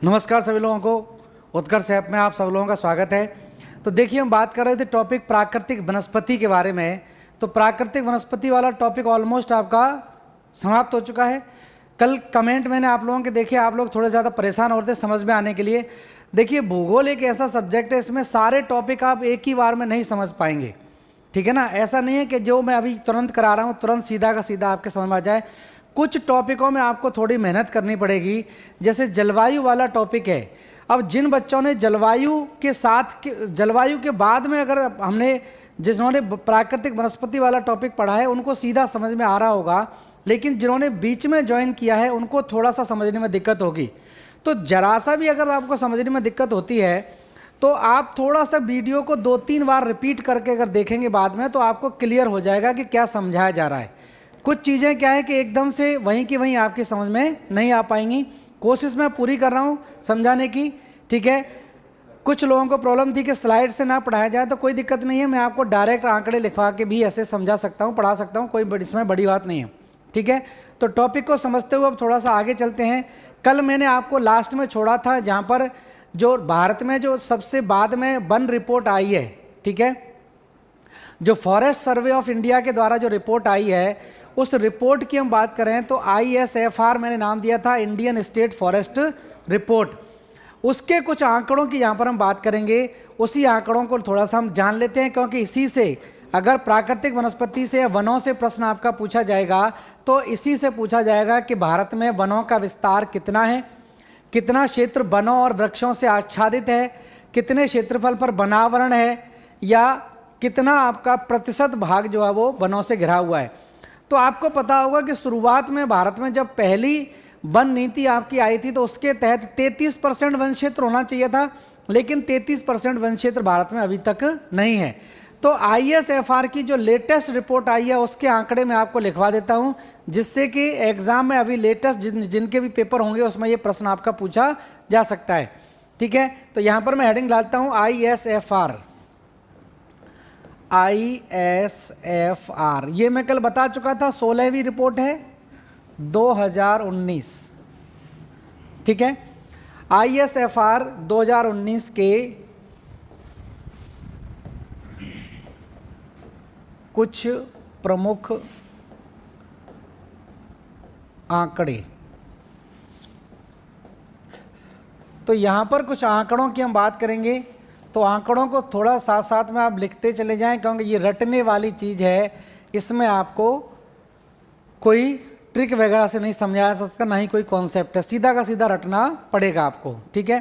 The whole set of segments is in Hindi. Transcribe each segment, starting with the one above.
नमस्कार सभी लोगों को, उत्कर्ष ऐप में आप सब लोगों का स्वागत है। तो देखिए, हम बात कर रहे थे टॉपिक प्राकृतिक वनस्पति के बारे में। तो प्राकृतिक वनस्पति वाला टॉपिक ऑलमोस्ट आपका समाप्त हो चुका है। कल कमेंट मैंने आप लोगों के देखे, आप लोग थोड़े ज़्यादा परेशान हो रहे थे समझ में आने के लिए। देखिए, भूगोल एक ऐसा सब्जेक्ट है, इसमें सारे टॉपिक आप एक ही बार में नहीं समझ पाएंगे, ठीक है ना। ऐसा नहीं है कि जो मैं अभी तुरंत करा रहा हूँ तुरंत सीधा का सीधा आपके समझ में आ जाए। कुछ टॉपिकों में आपको थोड़ी मेहनत करनी पड़ेगी। जैसे जलवायु वाला टॉपिक है, अब जिन बच्चों ने जलवायु के बाद में अगर जिन्होंने प्राकृतिक वनस्पति वाला टॉपिक पढ़ा है उनको सीधा समझ में आ रहा होगा, लेकिन जिन्होंने बीच में ज्वाइन किया है उनको थोड़ा सा समझने में दिक्कत होगी। तो जरा सा भी अगर आपको समझने में दिक्कत होती है तो आप थोड़ा सा वीडियो को 2-3 बार रिपीट करके अगर देखेंगे बाद में तो आपको क्लियर हो जाएगा कि क्या समझाया जा रहा है। कुछ चीज़ें क्या है कि एकदम से वहीं की वहीं आपकी समझ में नहीं आ पाएंगी। कोशिश मैं पूरी कर रहा हूँ समझाने की, ठीक है। कुछ लोगों को प्रॉब्लम थी कि स्लाइड से ना पढ़ाया जाए, तो कोई दिक्कत नहीं है, मैं आपको डायरेक्ट आंकड़े लिखवा के भी ऐसे समझा सकता हूँ, पढ़ा सकता हूँ, कोई इसमें बड़ी बात नहीं है, ठीक है। तो टॉपिक को समझते हुए अब थोड़ा सा आगे चलते हैं। कल मैंने आपको लास्ट में छोड़ा था जहाँ पर जो भारत में जो सबसे बाद में वन रिपोर्ट आई है, ठीक है, जो फॉरेस्ट सर्वे ऑफ इंडिया के द्वारा जो रिपोर्ट आई है उस रिपोर्ट की हम बात करें तो ISFR मैंने नाम दिया था, इंडियन स्टेट फॉरेस्ट रिपोर्ट। उसके कुछ आंकड़ों की यहाँ पर हम बात करेंगे। उसी आंकड़ों को थोड़ा सा हम जान लेते हैं, क्योंकि इसी से अगर प्राकृतिक वनस्पति से या वनों से प्रश्न आपका पूछा जाएगा तो इसी से पूछा जाएगा कि भारत में वनों का विस्तार कितना है, कितना क्षेत्र वनों और वृक्षों से आच्छादित है, कितने क्षेत्रफल पर वनावरण है, या कितना आपका प्रतिशत भाग जो है वो वनों से घिरा हुआ है। तो आपको पता होगा कि शुरुआत में भारत में जब पहली वन नीति आपकी आई थी तो उसके तहत 33% वन क्षेत्र होना चाहिए था, लेकिन 33% वन क्षेत्र भारत में अभी तक नहीं है। तो ISFR की जो लेटेस्ट रिपोर्ट आई है उसके आंकड़े मैं आपको लिखवा देता हूं, जिससे कि एग्जाम में अभी लेटेस्ट जिनके भी पेपर होंगे उसमें ये प्रश्न आपका पूछा जा सकता है, ठीक है। तो यहां पर मैं हेडिंग डालता हूं ISFR। ये मैं कल बता चुका था, 16वीं रिपोर्ट है 2019, ठीक है। ISFR 2019 के कुछ प्रमुख आंकड़े। तो यहां पर कुछ आंकड़ों की हम बात करेंगे, तो आंकड़ों को थोड़ा साथ साथ में आप लिखते चले जाएं, क्योंकि ये रटने वाली चीज़ है, इसमें आपको कोई ट्रिक वगैरह से नहीं समझाया सकता, ना ही कोई कॉन्सेप्ट है, सीधा का सीधा रटना पड़ेगा आपको, ठीक है।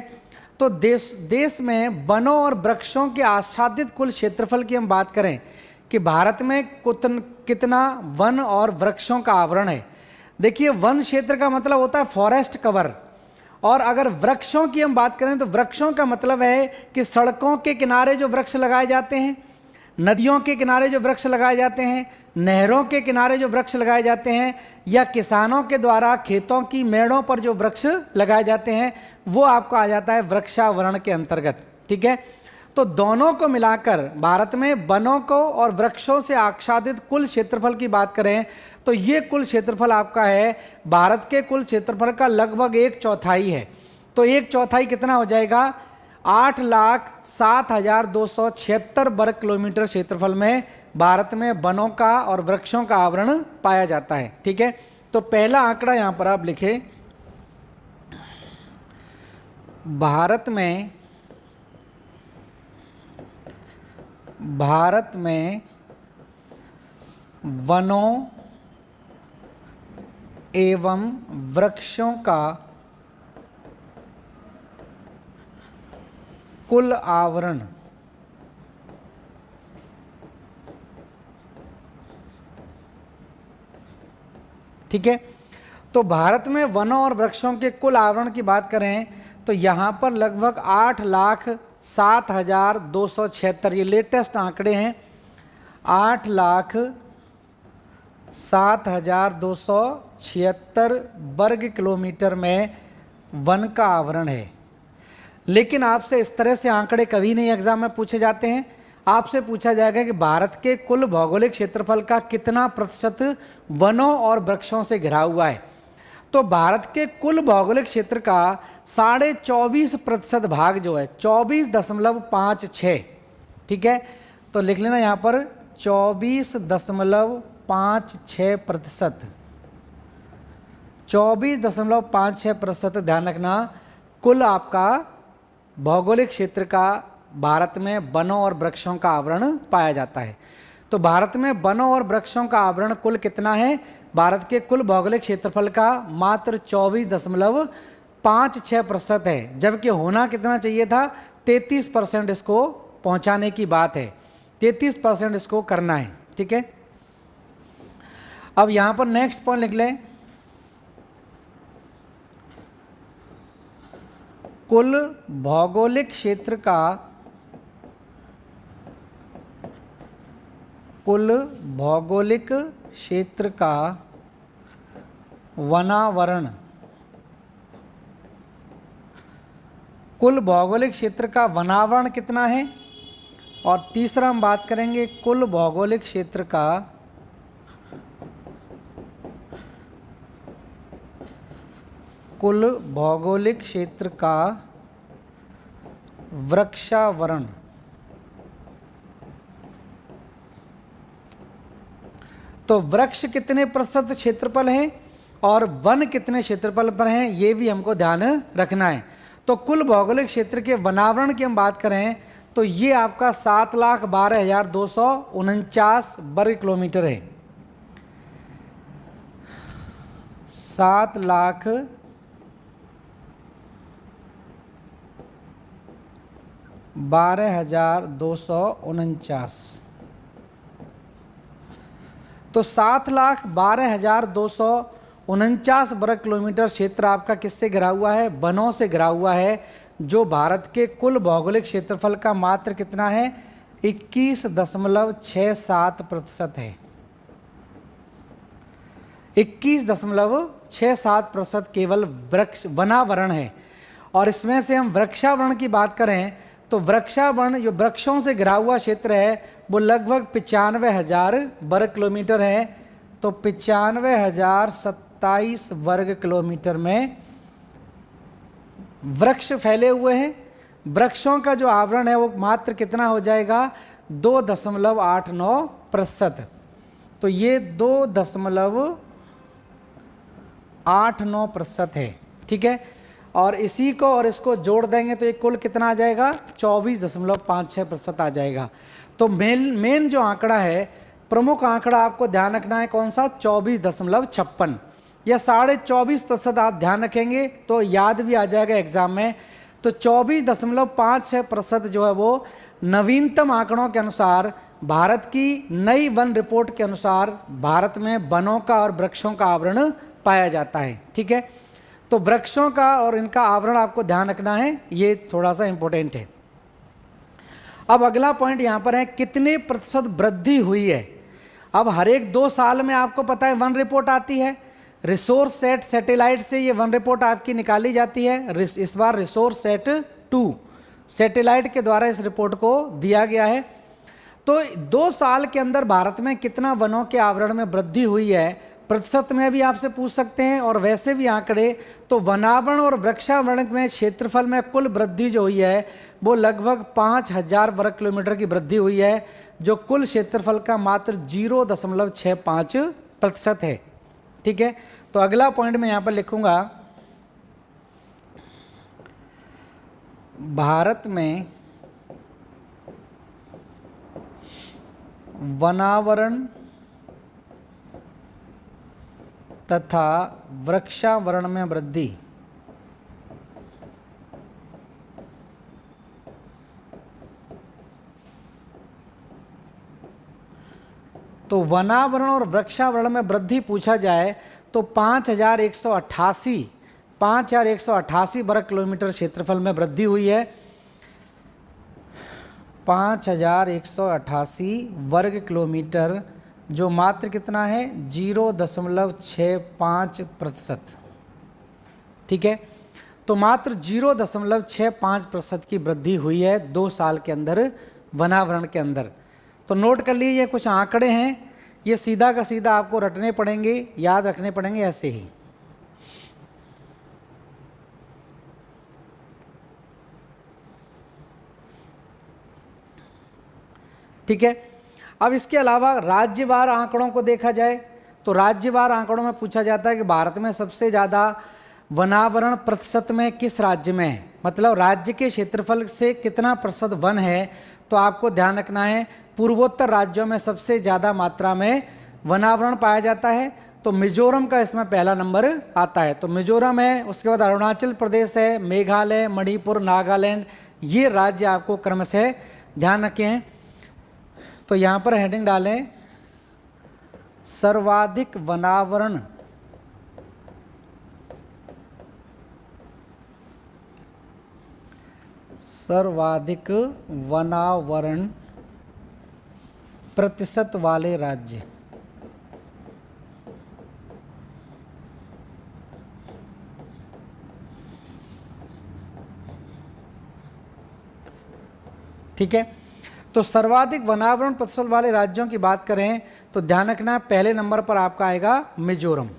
तो देश में वनों और वृक्षों के आच्छादित कुल क्षेत्रफल की हम बात करें कि भारत में कितना वन और वृक्षों का आवरण है। देखिए, वन क्षेत्र का मतलब होता है फॉरेस्ट कवर, और अगर वृक्षों की हम बात करें तो वृक्षों का मतलब है कि सड़कों के किनारे जो वृक्ष लगाए जाते हैं, नदियों के किनारे जो वृक्ष लगाए जाते हैं, नहरों के किनारे जो वृक्ष लगाए जाते हैं, या किसानों के द्वारा खेतों की मेड़ों पर जो वृक्ष लगाए जाते हैं, वो आपको आ जाता है वृक्षावरण के अंतर्गत, ठीक है। तो दोनों को मिलाकर भारत में वनों को और वृक्षों से आच्छादित कुल क्षेत्रफल की बात करें तो ये कुल क्षेत्रफल आपका है भारत के कुल क्षेत्रफल का लगभग 1/4 है। तो 1/4 कितना हो जाएगा? 8,07,276 वर्ग किलोमीटर क्षेत्रफल में भारत में वनों का और वृक्षों का आवरण पाया जाता है, ठीक है। तो पहला आंकड़ा यहां पर आप लिखें, भारत में वनों एवं वृक्षों का कुल आवरण ठीक है। तो भारत में वनों और वृक्षों के कुल आवरण की बात करें तो यहां पर लगभग 8,07,276, ये लेटेस्ट आंकड़े हैं, 8,07,276 वर्ग किलोमीटर में वन का आवरण है। लेकिन आपसे इस तरह से आंकड़े कभी नहीं एग्जाम में पूछे जाते हैं। आपसे पूछा जाएगा कि भारत के कुल भौगोलिक क्षेत्रफल का कितना प्रतिशत वनों और वृक्षों से घिरा हुआ है। तो भारत के कुल भौगोलिक क्षेत्र का 24.25% भाग जो है 24.56, ठीक है, तो लिख लेना यहाँ पर 24.56%, 24.56% ध्यान रखना कुल आपका भौगोलिक क्षेत्र का भारत में वनों और वृक्षों का आवरण पाया जाता है। तो भारत में वनों और वृक्षों का आवरण कुल कितना है? भारत के कुल भौगोलिक क्षेत्रफल का मात्र 24.56% है, जबकि होना कितना चाहिए था? 33% इसको पहुंचाने की बात है, 33% इसको करना है, ठीक है। अब यहां पर नेक्स्ट पॉइंट लिख लें, कुल भौगोलिक क्षेत्र का वनावरण, कुल भौगोलिक क्षेत्र का वनावरण कितना है? और तीसरा हम बात करेंगे कुल भौगोलिक क्षेत्र का वृक्षावरण। तो वृक्ष कितने प्रतिशत क्षेत्रफल हैं और वन कितने क्षेत्रफल पर हैं, ये भी हमको ध्यान रखना है। तो कुल भौगोलिक क्षेत्र के वनावरण की हम बात करें तो ये आपका 7,12,249 वर्ग किलोमीटर है। 7,12,249। तो 7,12,249 वर्ग किलोमीटर क्षेत्र आपका किससे घिरा हुआ है? वनों से घिरा हुआ है, जो भारत के कुल भौगोलिक क्षेत्रफल का मात्र कितना है? 21.67% है। 21.67% केवल वृक्ष वनावरण है। और इसमें से हम वृक्षावरण की बात करें तो वृक्षावरण जो वृक्षों से घिरा हुआ क्षेत्र है वो लगभग 95,000 वर्ग किलोमीटर है। तो 95,027 वर्ग किलोमीटर में वृक्ष फैले हुए हैं। वृक्षों का जो आवरण है वो मात्र कितना हो जाएगा? 2.89%। तो ये 2.89% है, ठीक है। और इसी को और इसको जोड़ देंगे तो ये कुल कितना आ जाएगा? 24.56% आ जाएगा। तो मेन जो आंकड़ा है, प्रमुख आंकड़ा आपको ध्यान रखना है कौन सा? 24.56 या 24.5% आप ध्यान रखेंगे तो याद भी आ जाएगा एग्जाम में। तो 24.56% जो है वो नवीनतम आंकड़ों के अनुसार, भारत की नई वन रिपोर्ट के अनुसार भारत में वनों का और वृक्षों का आवरण पाया जाता है, ठीक है। तो वृक्षों का और इनका आवरण आपको ध्यान रखना है, ये थोड़ा सा इंपॉर्टेंट है। अब अगला पॉइंट यहां पर है, कितने प्रतिशत वृद्धि हुई है? अब हर एक 2 साल में आपको पता है वन रिपोर्ट आती है, रिसोर्स सेट सैटेलाइट से ये वन रिपोर्ट आपकी निकाली जाती है। इस बार रिसोर्स सेट 2 सैटेलाइट के द्वारा इस रिपोर्ट को दिया गया है। तो 2 साल के अंदर भारत में कितना वनों के आवरण में वृद्धि हुई है, प्रतिशत में भी आपसे पूछ सकते हैं और वैसे भी आंकड़े। तो वनावरण और वृक्षावरण में क्षेत्रफल में कुल वृद्धि जो हुई है वो लगभग 5,000 वर्ग किलोमीटर की वृद्धि हुई है, जो कुल क्षेत्रफल का मात्र 0.65% है, ठीक है। तो अगला पॉइंट मैं यहां पर लिखूंगा, भारत में वनावरण तथा वृक्षावरण में वृद्धि। तो वनावरण और वृक्षावरण में वृद्धि पूछा जाए तो 5,188 वर्ग किलोमीटर क्षेत्रफल में वृद्धि हुई है। 5,188 वर्ग किलोमीटर, जो मात्र कितना है? 0.65%, ठीक है। तो मात्र 0.65% की वृद्धि हुई है 2 साल के अंदर वनावरण के अंदर। तो नोट कर लीजिए, ये कुछ आंकड़े हैं, ये सीधा का सीधा आपको रटने पड़ेंगे, याद रखने पड़ेंगे ऐसे ही। ठीक है। अब इसके अलावा राज्यवार आंकड़ों को देखा जाए तो राज्यवार आंकड़ों में पूछा जाता है कि भारत में सबसे ज़्यादा वनावरण प्रतिशत में किस राज्य में है, मतलब राज्य के क्षेत्रफल से कितना प्रतिशत वन है। तो आपको ध्यान रखना है पूर्वोत्तर राज्यों में सबसे ज़्यादा मात्रा में वनावरण पाया जाता है, तो मिजोरम का इसमें पहला नंबर आता है। तो मिजोरम है, उसके बाद अरुणाचल प्रदेश है, मेघालय, मणिपुर, नागालैंड, ये राज्य आपको क्रमशः ध्यान रखें। तो यहाँ पर हेडिंग डालें सर्वाधिक वनावरण प्रतिशत वाले राज्य। ठीक है, तो सर्वाधिक वनावरण प्रतिशत वाले राज्यों की बात करें तो ध्यान रखना पहले नंबर पर आपका आएगा मिजोरम।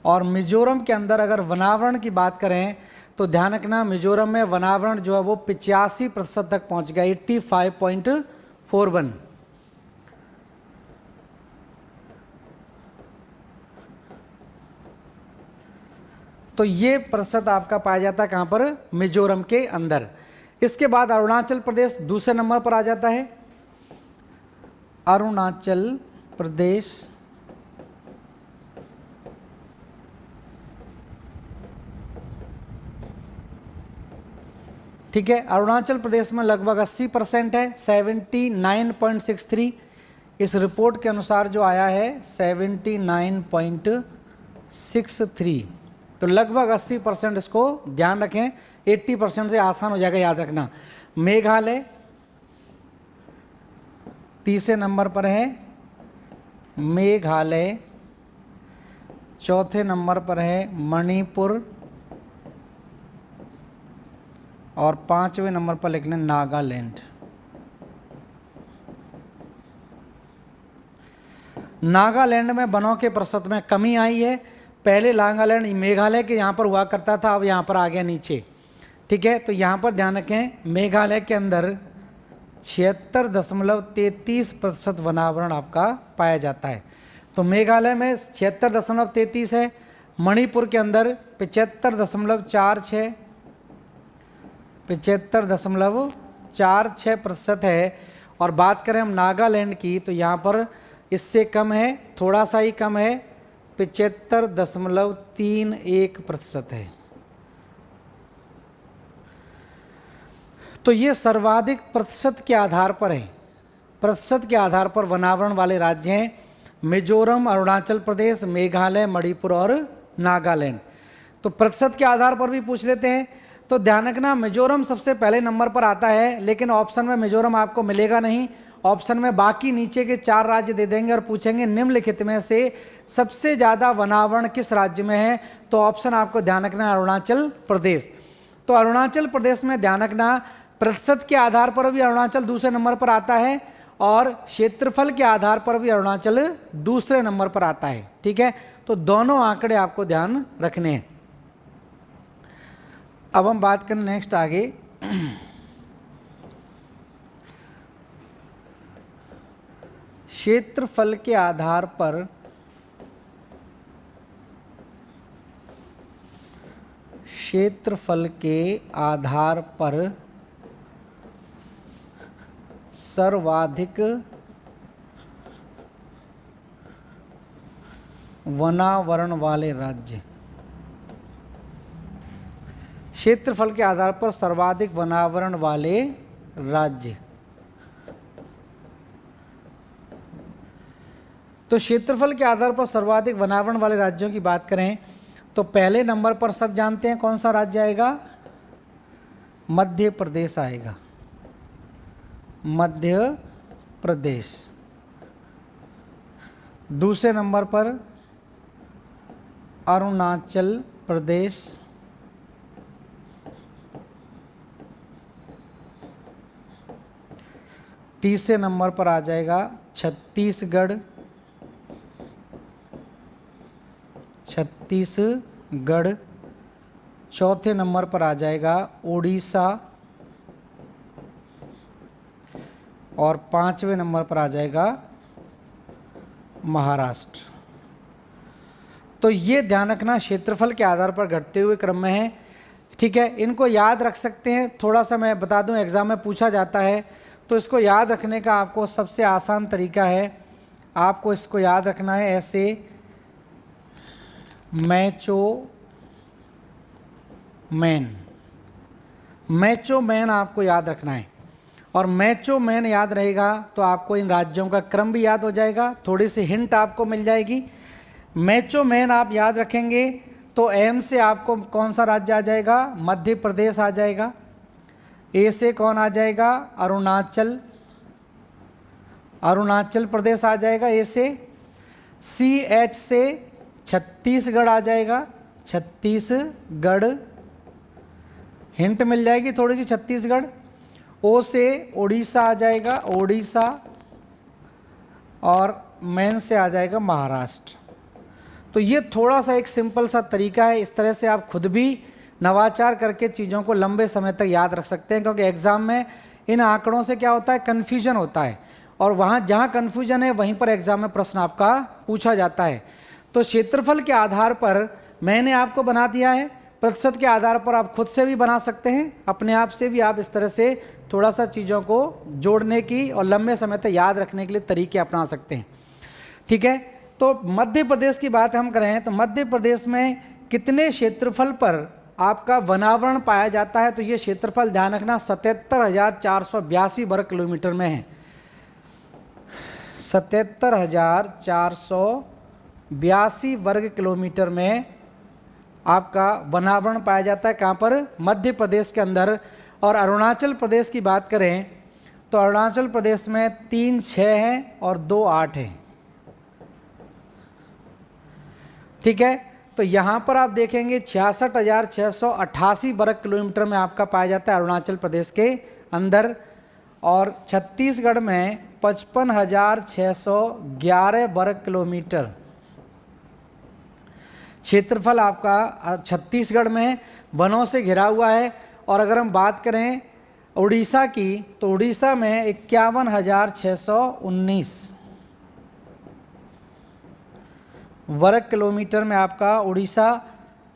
और मिजोरम के अंदर अगर वनावरण की बात करें तो ध्यान रखना मिजोरम में वनावरण जो है वो 85% तक पहुंच गया, 85.41। तो ये प्रतिशत आपका पाया जाता है कहां पर, मिजोरम के अंदर। इसके बाद अरुणाचल प्रदेश दूसरे नंबर पर आ जाता है। अरुणाचल प्रदेश ठीक है, अरुणाचल प्रदेश में लगभग 80% है, 79.63। इस रिपोर्ट के अनुसार जो आया है 79.63, तो लगभग 80% इसको ध्यान रखें, 80% से आसान हो जाएगा याद रखना। मेघालय तीसरे नंबर पर है, मेघालय चौथे नंबर पर है मणिपुर, और पांचवें नंबर पर लिख लें नागालैंड। नागालैंड में वनों के प्रतिशत में कमी आई है, पहले नागालैंड मेघालय के यहाँ पर हुआ करता था, अब यहाँ पर आ गया नीचे। ठीक है, तो यहाँ पर ध्यान रखें मेघालय के अंदर 76.33% वनावरण आपका पाया जाता है। तो मेघालय में 76.33 है, मणिपुर के अंदर 75.46 75.46% है। और बात करें हम नागालैंड की तो यहाँ पर इससे कम है, थोड़ा सा ही कम है, 75.31% है। तो ये सर्वाधिक प्रतिशत के आधार पर है, प्रतिशत के आधार पर वनावरण वाले राज्य हैं मिजोरम, अरुणाचल प्रदेश, मेघालय, मणिपुर और नागालैंड। तो प्रतिशत के आधार पर भी पूछ लेते हैं, तो ध्यान रखना मिजोरम सबसे पहले नंबर पर आता है, लेकिन ऑप्शन में मिजोरम आपको मिलेगा नहीं। ऑप्शन में बाकी नीचे के 4 राज्य दे देंगे और पूछेंगे निम्नलिखित में से सबसे ज़्यादा वनावरण किस राज्य में है, तो ऑप्शन आपको ध्यान रखना है अरुणाचल प्रदेश। तो अरुणाचल प्रदेश में ध्यान रखना प्रतिशत के आधार पर भी अरुणाचल दूसरे नंबर पर आता है, और क्षेत्रफल के आधार पर भी अरुणाचल दूसरे नंबर पर आता है। ठीक है, तो दोनों आंकड़े आपको ध्यान रखने हैं। अब हम बात करें नेक्स्ट आगे क्षेत्रफल के आधार पर सर्वाधिक वनावरण वाले राज्य। क्षेत्रफल के आधार पर सर्वाधिक वनावरण वाले राज्य। तो क्षेत्रफल के आधार पर सर्वाधिक वनावरण वाले राज्यों की बात करें तो पहले नंबर पर सब जानते हैं कौन सा राज्य आएगा, मध्य प्रदेश आएगा, मध्य प्रदेश। दूसरे नंबर पर अरुणाचल प्रदेश, तीसरे नंबर पर आ जाएगा छत्तीसगढ़, चौथे नंबर पर आ जाएगा उड़ीसा और पांचवें नंबर पर आ जाएगा महाराष्ट्र। तो ये ध्यान रखना क्षेत्रफल के आधार पर घटते हुए क्रम में है। ठीक है, इनको याद रख सकते हैं। थोड़ा सा मैं बता दूं, एग्जाम में पूछा जाता है, तो इसको याद रखने का आपको सबसे आसान तरीका है, आपको इसको याद रखना है ऐसे, मैचो मैन आपको याद रखना है। और मैचो मैन याद रहेगा तो आपको इन राज्यों का क्रम भी याद हो जाएगा, थोड़ी सी हिंट आपको मिल जाएगी। मैचो मैन आप याद रखेंगे तो एम से आपको कौन सा राज्य आ जाएगा? मध्य प्रदेश आ जाएगा। ए से कौन आ जाएगा? अरुणाचल प्रदेश आ जाएगा ए से। सी एच से छत्तीसगढ़ आ जाएगा, छत्तीसगढ़, हिंट मिल जाएगी थोड़ी सी, छत्तीसगढ़। ओ से उड़ीसा आ जाएगा, ओडिशा, और मैन से आ जाएगा महाराष्ट्र। तो ये थोड़ा सा एक सिंपल सा तरीका है, इस तरह से आप खुद भी नवाचार करके चीज़ों को लंबे समय तक याद रख सकते हैं, क्योंकि एग्ज़ाम में इन आंकड़ों से क्या होता है? कन्फ्यूजन होता है, और वहाँ जहाँ कन्फ्यूजन है वहीं पर एग्ज़ाम में प्रश्न आपका पूछा जाता है। तो क्षेत्रफल के आधार पर मैंने आपको बना दिया है, प्रतिशत के आधार पर आप खुद से भी बना सकते हैं, अपने आप से भी आप इस तरह से थोड़ा सा चीज़ों को जोड़ने की और लंबे समय तक याद रखने के लिए तरीके अपना सकते हैं। ठीक है, तो मध्य प्रदेश की बात हम करें तो मध्य प्रदेश में कितने क्षेत्रफल पर आपका वनावरण पाया जाता है? तो ये क्षेत्रफल ध्यान रखना 77,482 वर्ग किलोमीटर में है। 77,482 वर्ग किलोमीटर में आपका वनावरण पाया जाता है। कहाँ पर? मध्य प्रदेश के अंदर। और अरुणाचल प्रदेश की बात करें तो अरुणाचल प्रदेश में 3,6 हैं और 2,8 हैं। ठीक है, तो यहाँ पर आप देखेंगे 66,688 वर्ग किलोमीटर में आपका पाया जाता है अरुणाचल प्रदेश के अंदर, और छत्तीसगढ़ में 55,611 वर्ग किलोमीटर क्षेत्रफल आपका छत्तीसगढ़ में वनों से घिरा हुआ है। और अगर हम बात करें उड़ीसा की तो उड़ीसा में 51,619 वर्ग किलोमीटर में आपका उड़ीसा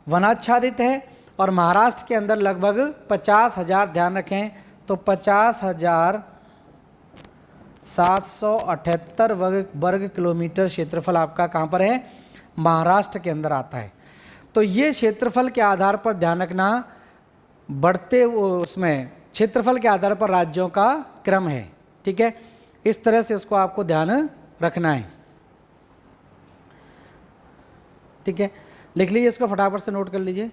वनाच्छादित है। और महाराष्ट्र के अंदर लगभग 50,000, ध्यान रखें, तो 50,778 वर्ग किलोमीटर क्षेत्रफल आपका कहाँ पर है? महाराष्ट्र के अंदर आता है। तो ये क्षेत्रफल के आधार पर ध्यान रखना, बढ़ते उसमें क्षेत्रफल के आधार पर राज्यों का क्रम है। ठीक है, इस तरह से उसको आपको ध्यान रखना है। ठीक है, लिख लीजिए इसको, फटाफट से नोट कर लीजिए।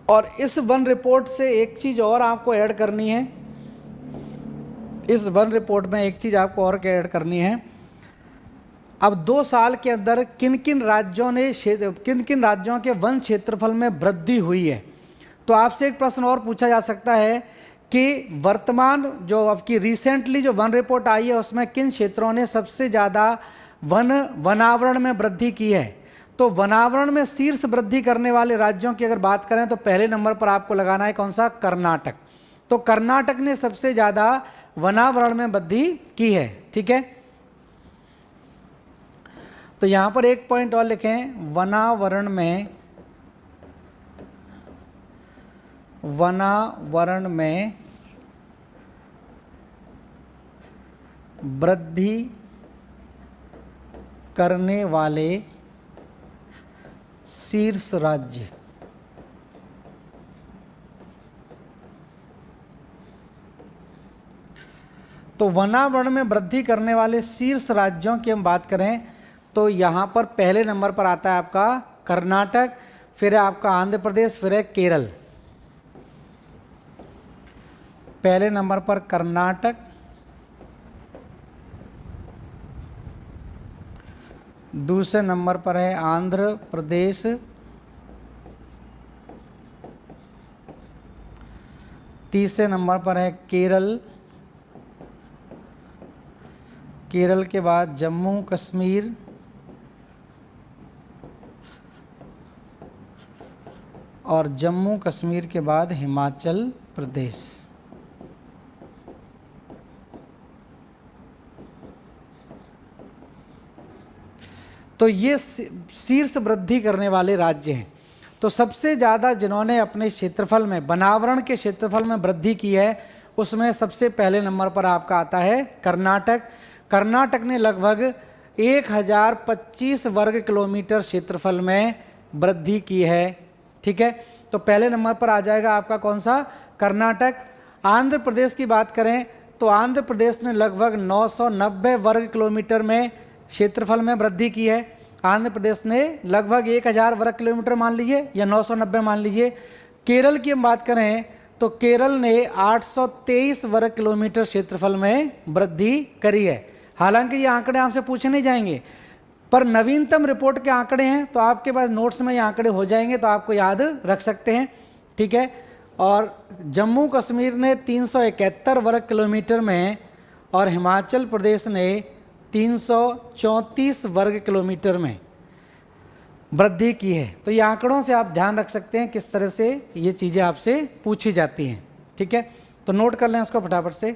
और इस वन रिपोर्ट से एक चीज़ और आपको ऐड करनी है, इस वन रिपोर्ट में एक चीज़ आपको और ऐड करनी है। अब 2 साल के अंदर किन किन राज्यों के वन क्षेत्रफल में वृद्धि हुई है। तो आपसे एक प्रश्न और पूछा जा सकता है कि वर्तमान जो आपकी रिसेंटली जो वन रिपोर्ट आई है उसमें किन क्षेत्रों ने सबसे ज़्यादा वनावरण में वृद्धि की है। तो वनावरण में शीर्ष वृद्धि करने वाले राज्यों की अगर बात करें तो पहले नंबर पर आपको लगाना है कौन सा? कर्नाटक। तो कर्नाटक ने सबसे ज़्यादा वनावरण में वृद्धि की है। ठीक है, तो यहां पर एक पॉइंट और लिखें, वनावरण में वृद्धि करने वाले शीर्ष राज्य। तो वनावरण में वृद्धि करने वाले शीर्ष राज्यों की हम बात करें तो यहाँ पर पहले नंबर पर आता है आपका कर्नाटक, फिर है आपका आंध्र प्रदेश, फिर है केरल। पहले नंबर पर कर्नाटक, दूसरे नंबर पर है आंध्र प्रदेश, तीसरे नंबर पर है केरल, केरल के बाद जम्मू कश्मीर, और जम्मू कश्मीर के बाद हिमाचल प्रदेश। तो ये शीर्ष वृद्धि करने वाले राज्य हैं। तो सबसे ज़्यादा जिन्होंने अपने क्षेत्रफल में, बनावरण के क्षेत्रफल में वृद्धि की है, उसमें सबसे पहले नंबर पर आपका आता है कर्नाटक। कर्नाटक ने लगभग 1025 वर्ग किलोमीटर क्षेत्रफल में वृद्धि की है। ठीक है, तो पहले नंबर पर आ जाएगा आपका कौन सा? कर्नाटक। आंध्र प्रदेश की बात करें तो आंध्र प्रदेश ने लगभग 990 वर्ग किलोमीटर में क्षेत्रफल में वृद्धि की है। आंध्र प्रदेश ने लगभग 1000 वर्ग किलोमीटर मान लीजिए या 990 मान लीजिए। केरल की हम बात करें तो केरल ने 823 वर्ग किलोमीटर क्षेत्रफल में वृद्धि करी है। हालांकि ये आंकड़े आपसे पूछे नहीं जाएंगे, पर नवीनतम रिपोर्ट के आंकड़े हैं, तो आपके पास नोट्स में ये आंकड़े हो जाएंगे, तो आपको याद रख सकते हैं। ठीक है, और जम्मू कश्मीर ने 371 वर्ग किलोमीटर में और हिमाचल प्रदेश ने 334 वर्ग किलोमीटर में वृद्धि की है। तो ये आंकड़ों से आप ध्यान रख सकते हैं किस तरह से ये चीज़ें आपसे पूछी जाती हैं। ठीक है, तो नोट कर लें उसको फटाफट से।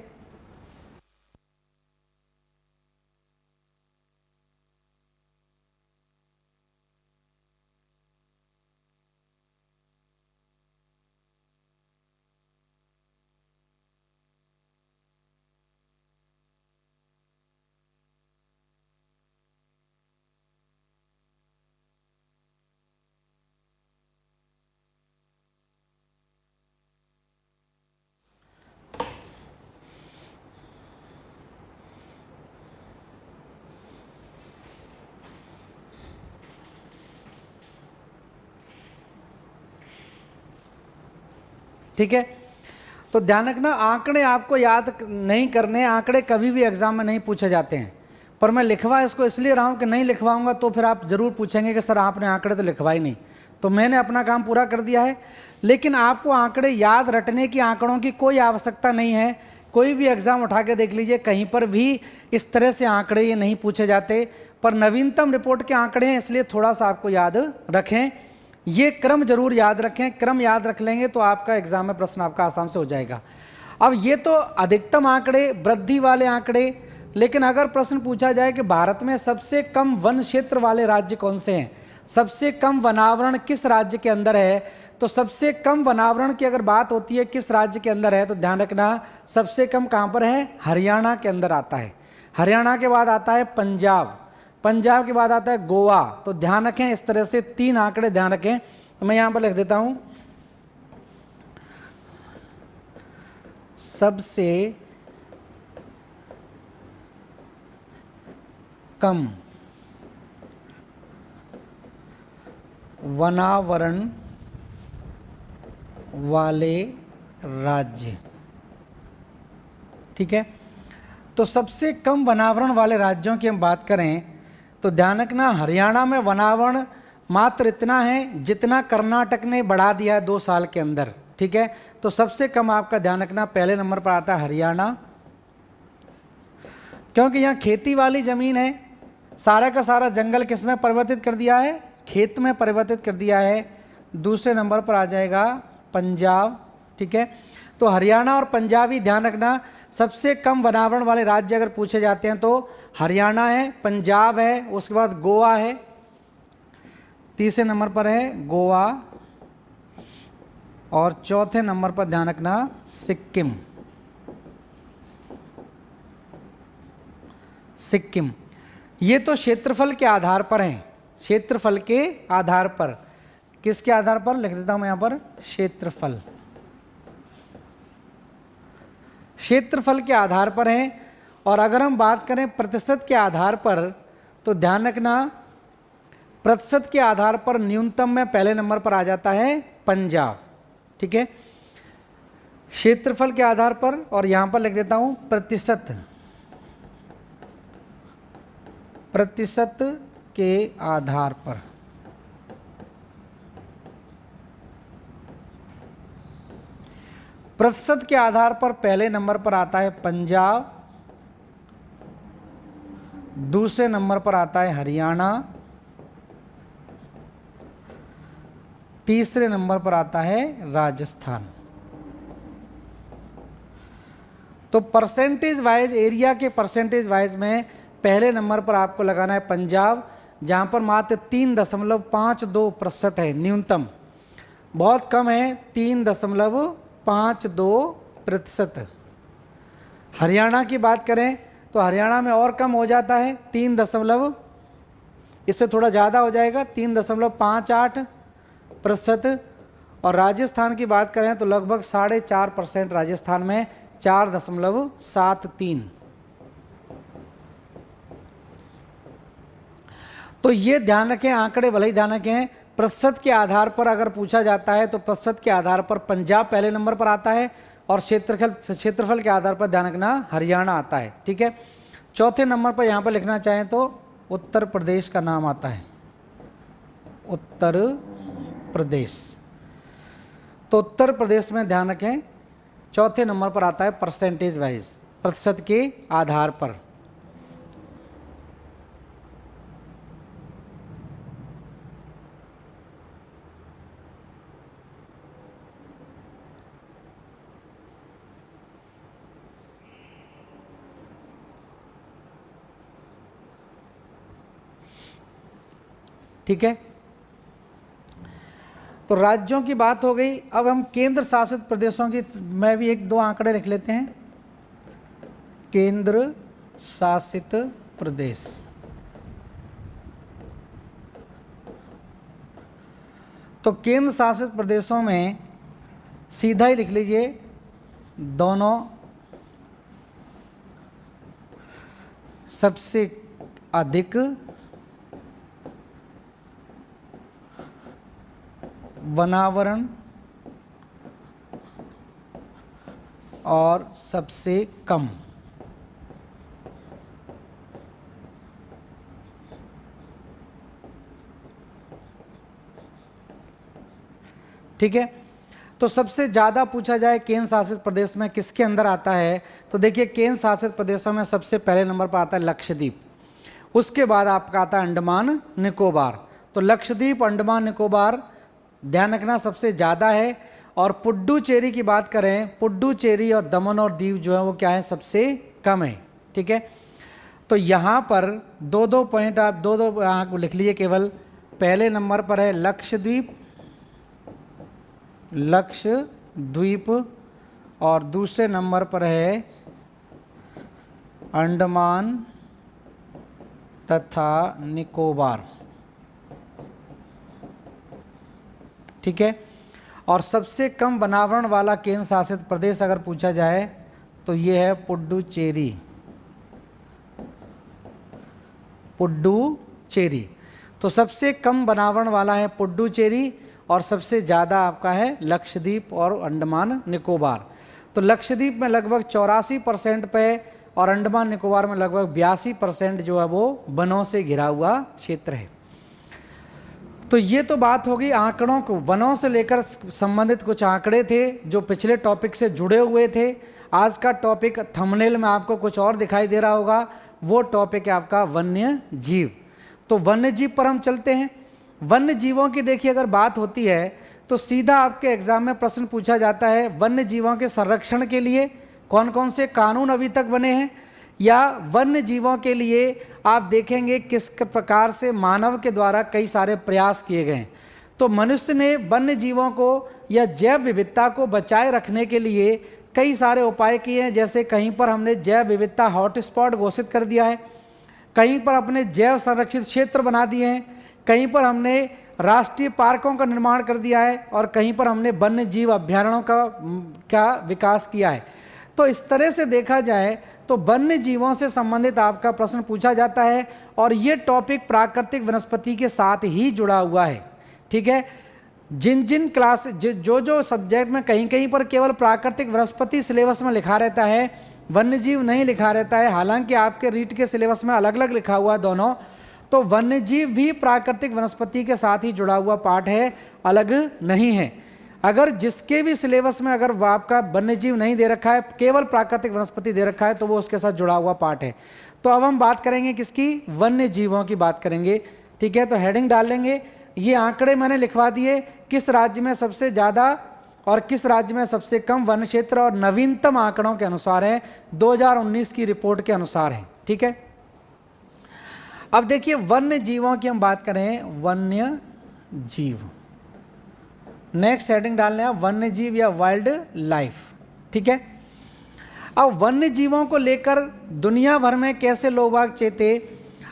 ठीक है, तो ध्यान रखना, आंकड़े आपको याद नहीं करने, आंकड़े कभी भी एग्जाम में नहीं पूछे जाते हैं। पर मैं लिखवा इसको इसलिए रहा हूँ कि नहीं लिखवाऊंगा तो फिर आप जरूर पूछेंगे कि सर आपने आंकड़े तो लिखवा ही नहीं। तो मैंने अपना काम पूरा कर दिया है, लेकिन आपको आंकड़े याद रटने की, आंकड़ों की कोई आवश्यकता नहीं है। कोई भी एग्जाम उठा के देख लीजिए, कहीं पर भी इस तरह से आंकड़े ये नहीं पूछे जाते। पर नवीनतम रिपोर्ट के आंकड़े हैं, इसलिए थोड़ा सा आपको याद रखें। ये क्रम जरूर याद रखें, क्रम याद रख लेंगे तो आपका एग्जाम में प्रश्न आपका आसान से हो जाएगा। अब ये तो अधिकतम आंकड़े, वृद्धि वाले आंकड़े, लेकिन अगर प्रश्न पूछा जाए कि भारत में सबसे कम वन क्षेत्र वाले राज्य कौन से हैं, सबसे कम वनावरण किस राज्य के अंदर है, तो सबसे कम वनावरण की अगर बात होती है किस राज्य के अंदर है, तो ध्यान रखना सबसे कम कहां पर है? हरियाणा के अंदर आता है। हरियाणा के बाद आता है पंजाब, पंजाब के बाद आता है गोवा। तो ध्यान रखें, इस तरह से 3 आंकड़े ध्यान रखें। तो मैं यहां पर लिख देता हूं, सबसे कम वनावरण वाले राज्य। ठीक है, तो सबसे कम वनावरण वाले राज्यों की हम बात करें तो ध्यान रखना, हरियाणा में वनावरण मात्र इतना है जितना कर्नाटक ने बढ़ा दिया है 2 साल के अंदर। ठीक है, तो सबसे कम आपका ध्यान रखना पहले नंबर पर आता है हरियाणा, क्योंकि यहाँ खेती वाली जमीन है, सारा का सारा जंगल किस में परिवर्तित कर दिया है? खेत में परिवर्तित कर दिया है। दूसरे नंबर पर आ जाएगा पंजाब। ठीक है, तो हरियाणा और पंजाब ही ध्यान रखना, सबसे कम वनावरण वाले राज्य अगर पूछे जाते हैं तो हरियाणा है, पंजाब है, उसके बाद गोवा है, तीसरे नंबर पर है गोवा, और चौथे नंबर पर ध्यान रखना सिक्किम। सिक्किम ये तो क्षेत्रफल के आधार पर हैं, क्षेत्रफल के आधार पर। किसके आधार पर? लिख देता हूं मैं यहां पर, क्षेत्रफल, क्षेत्रफल के आधार पर हैं। और अगर हम बात करें प्रतिशत के आधार पर तो ध्यान रखना, प्रतिशत के आधार पर न्यूनतम में पहले नंबर पर आ जाता है पंजाब। ठीक है, क्षेत्रफल के आधार पर, और यहां पर लिख देता हूं प्रतिशत, प्रतिशत के आधार पर। प्रतिशत के आधार पर पहले नंबर पर आता है पंजाब, दूसरे नंबर पर आता है हरियाणा, तीसरे नंबर पर आता है राजस्थान। तो परसेंटेज वाइज, एरिया के परसेंटेज वाइज में पहले नंबर पर आपको लगाना है पंजाब, जहां पर मात्र 3.52% है न्यूनतम, बहुत कम है 3.52%। हरियाणा की बात करें तो हरियाणा में और कम हो जाता है 3 इससे थोड़ा ज़्यादा हो जाएगा 3.58%। और राजस्थान की बात करें तो लगभग 4.5% राजस्थान में 4.73। तो ये ध्यान रखें, आंकड़े भले ही ध्यान रखें, प्रतिशत के आधार पर अगर पूछा जाता है तो प्रतिशत के आधार पर पंजाब पहले नंबर पर आता है और क्षेत्रफल के आधार पर ध्यान रखना हरियाणा आता है। ठीक है, चौथे नंबर पर यहाँ पर लिखना चाहें तो उत्तर प्रदेश का नाम आता है, उत्तर प्रदेश। तो उत्तर प्रदेश में ध्यान रखें चौथे नंबर पर आता है परसेंटेज वाइज, प्रतिशत के आधार पर। ठीक है, तो राज्यों की बात हो गई। अब हम केंद्र शासित प्रदेशों की में भी एक दो आंकड़े लिख लेते हैं। केंद्र शासित प्रदेश, तो केंद्र शासित प्रदेशों में सीधा ही लिख लीजिए, दोनों सबसे अधिक वनावरण और सबसे कम। ठीक है, तो सबसे ज़्यादा पूछा जाए केंद्र शासित प्रदेश में किसके अंदर आता है, तो देखिए केंद्र शासित प्रदेशों में सबसे पहले नंबर पर आता है लक्षद्वीप, उसके बाद आपका आता है अंडमान निकोबार। तो लक्षद्वीप, अंडमान निकोबार ध्यान रखना सबसे ज़्यादा है। और पुडुचेरी की बात करें, पुडुचेरी और दमन और दीव जो है वो क्या है, सबसे कम है। ठीक है, तो यहाँ पर दो दो पॉइंट आप दो यहाँ लिख लीजिए केवल। पहले नंबर पर है लक्षद्वीप, लक्षद्वीप, और दूसरे नंबर पर है अंडमान तथा निकोबार। ठीक है, और सबसे कम वनावरण वाला केंद्र शासित प्रदेश अगर पूछा जाए तो ये है पुडुचेरी, पुडुचेरी। तो सबसे कम वनावरण वाला है पुडुचेरी और सबसे ज़्यादा आपका है लक्षद्वीप और अंडमान निकोबार। तो लक्षद्वीप में लगभग 84% पे और अंडमान निकोबार में लगभग 82% जो है वो वनों से घिरा हुआ क्षेत्र है। तो ये तो बात होगी आंकड़ों को, वनों से लेकर संबंधित कुछ आंकड़े थे जो पिछले टॉपिक से जुड़े हुए थे। आज का टॉपिक थंबनेल में आपको कुछ और दिखाई दे रहा होगा, वो टॉपिक है आपका वन्य जीव। तो वन्य जीव पर हम चलते हैं। वन्य जीवों की देखिए अगर बात होती है तो सीधा आपके एग्जाम में प्रश्न पूछा जाता है, वन्य जीवों के संरक्षण के लिए कौन कौन से कानून अभी तक बने हैं, या वन्य जीवों के लिए आप देखेंगे किस प्रकार से मानव के द्वारा कई सारे प्रयास किए गए। तो मनुष्य ने वन्य जीवों को या जैव विविधता को बचाए रखने के लिए कई सारे उपाय किए हैं। जैसे कहीं पर हमने जैव विविधता हॉटस्पॉट घोषित कर दिया है, कहीं पर अपने जैव संरक्षित क्षेत्र बना दिए हैं, कहीं पर हमने राष्ट्रीय पार्कों का निर्माण कर दिया है और कहीं पर हमने वन्य जीव अभ्यारण्यों का विकास किया है। तो इस तरह से देखा जाए तो वन्य जीवों से संबंधित आपका प्रश्न पूछा जाता है और ये टॉपिक प्राकृतिक वनस्पति के साथ ही जुड़ा हुआ है। ठीक है, जिन जिन क्लास जो सब्जेक्ट में कहीं कहीं पर केवल प्राकृतिक वनस्पति सिलेबस में लिखा रहता है, वन्य जीव नहीं लिखा रहता है, हालांकि आपके रीट के सिलेबस में अलग अलग लिखा हुआ है दोनों। तो वन्य जीव भी प्राकृतिक वनस्पति के साथ ही जुड़ा हुआ पार्ट है, अलग नहीं है। अगर जिसके भी सिलेबस में अगर आपका वन्य जीव नहीं दे रखा है, केवल प्राकृतिक वनस्पति दे रखा है, तो वो उसके साथ जुड़ा हुआ पार्ट है। तो अब हम बात करेंगे किसकी, वन्य जीवों की बात करेंगे। ठीक है, तो हेडिंग डाल लेंगे। ये आंकड़े मैंने लिखवा दिए, किस राज्य में सबसे ज़्यादा और किस राज्य में सबसे कम वन क्षेत्र, और नवीनतम आंकड़ों के अनुसार है, 2019 की रिपोर्ट के अनुसार है। ठीक है, अब देखिए वन्य जीवों की हम बात करें, वन्य जीव, नेक्स्ट हेडिंग डालने हैं वन्य जीव या वाइल्ड लाइफ। ठीक है, अब वन्य जीवों को लेकर दुनिया भर में कैसे लोग बाग चेते,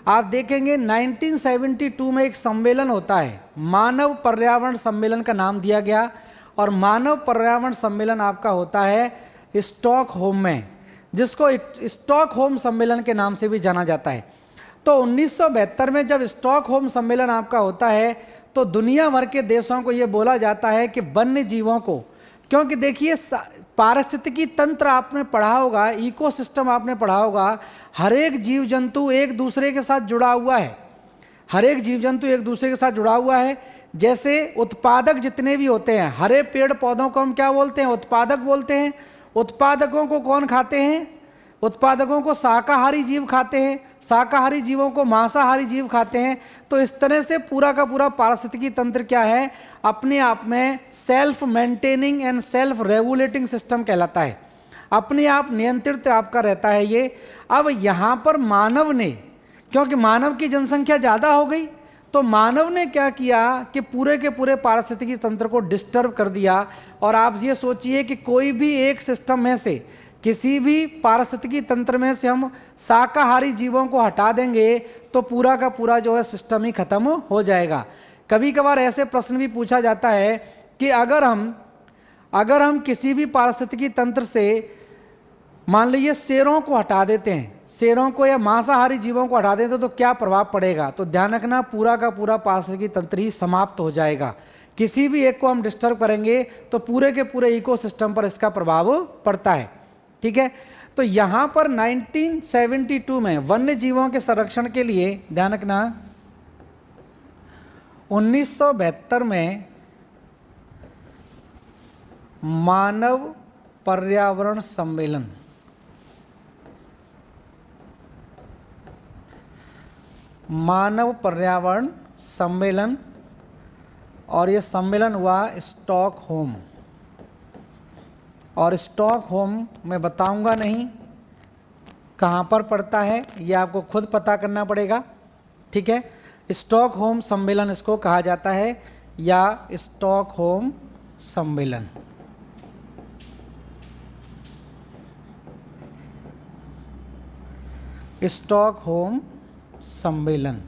आप देखेंगे 1972 में एक सम्मेलन होता है, मानव पर्यावरण सम्मेलन का नाम दिया गया, और मानव पर्यावरण सम्मेलन आपका होता है स्टॉकहोम में, जिसको स्टॉकहोम सम्मेलन के नाम से भी जाना जाता है। तो 1972 में जब स्टॉकहोम सम्मेलन आपका होता है, तो दुनिया भर के देशों को ये बोला जाता है कि वन्य जीवों को, क्योंकि देखिए पारिस्थितिकी तंत्र आपने पढ़ा होगा, इकोसिस्टम आपने पढ़ा होगा, हर एक जीव जंतु एक दूसरे के साथ जुड़ा हुआ है, हर एक जीव जंतु एक दूसरे के साथ जुड़ा हुआ है। जैसे उत्पादक जितने भी होते हैं, हरे पेड़ पौधों को हम क्या बोलते हैं, उत्पादक बोलते हैं। उत्पादकों को कौन खाते हैं, उत्पादकों को शाकाहारी जीव खाते हैं, शाकाहारी जीवों को मांसाहारी जीव खाते हैं। तो इस तरह से पूरा का पूरा पारिस्थितिकी तंत्र क्या है, अपने आप में self maintaining and self regulating system कहलाता है, अपने आप नियंत्रित आपका रहता है ये। अब यहाँ पर मानव ने, क्योंकि मानव की जनसंख्या ज़्यादा हो गई, तो मानव ने क्या किया कि पूरे के पूरे पारिस्थितिकी तंत्र को डिस्टर्ब कर दिया। और आप ये सोचिए कि कोई भी एक सिस्टम में से, किसी भी पारिस्थितिकी तंत्र में से हम शाकाहारी जीवों को हटा देंगे तो पूरा का पूरा जो है सिस्टम ही खत्म हो जाएगा। कभी कभार ऐसे प्रश्न भी पूछा जाता है कि अगर हम किसी भी पारिस्थितिकी तंत्र से मान लीजिए शेरों को हटा देते हैं, शेरों को या मांसाहारी जीवों को हटा देते तो क्या प्रभाव पड़ेगा, तो ध्यान रखना पूरा का पूरा पारिस्थितिकी तंत्र ही समाप्त हो जाएगा। किसी भी एक को हम डिस्टर्ब करेंगे तो पूरे के पूरे इकोसिस्टम पर इसका प्रभाव पड़ता है। ठीक है, तो यहां पर 1972 में वन्य जीवों के संरक्षण के लिए ध्यान रखना, 1972 में मानव पर्यावरण सम्मेलन, मानव पर्यावरण सम्मेलन, और ये सम्मेलन हुआ स्टॉकहोम। और स्टॉकहोम मैं बताऊंगा नहीं कहाँ पर पड़ता है, ये आपको खुद पता करना पड़ेगा। ठीक है, स्टॉकहोम सम्मेलन इसको कहा जाता है, या स्टॉकहोम सम्मेलन। स्टॉकहोम सम्मेलन।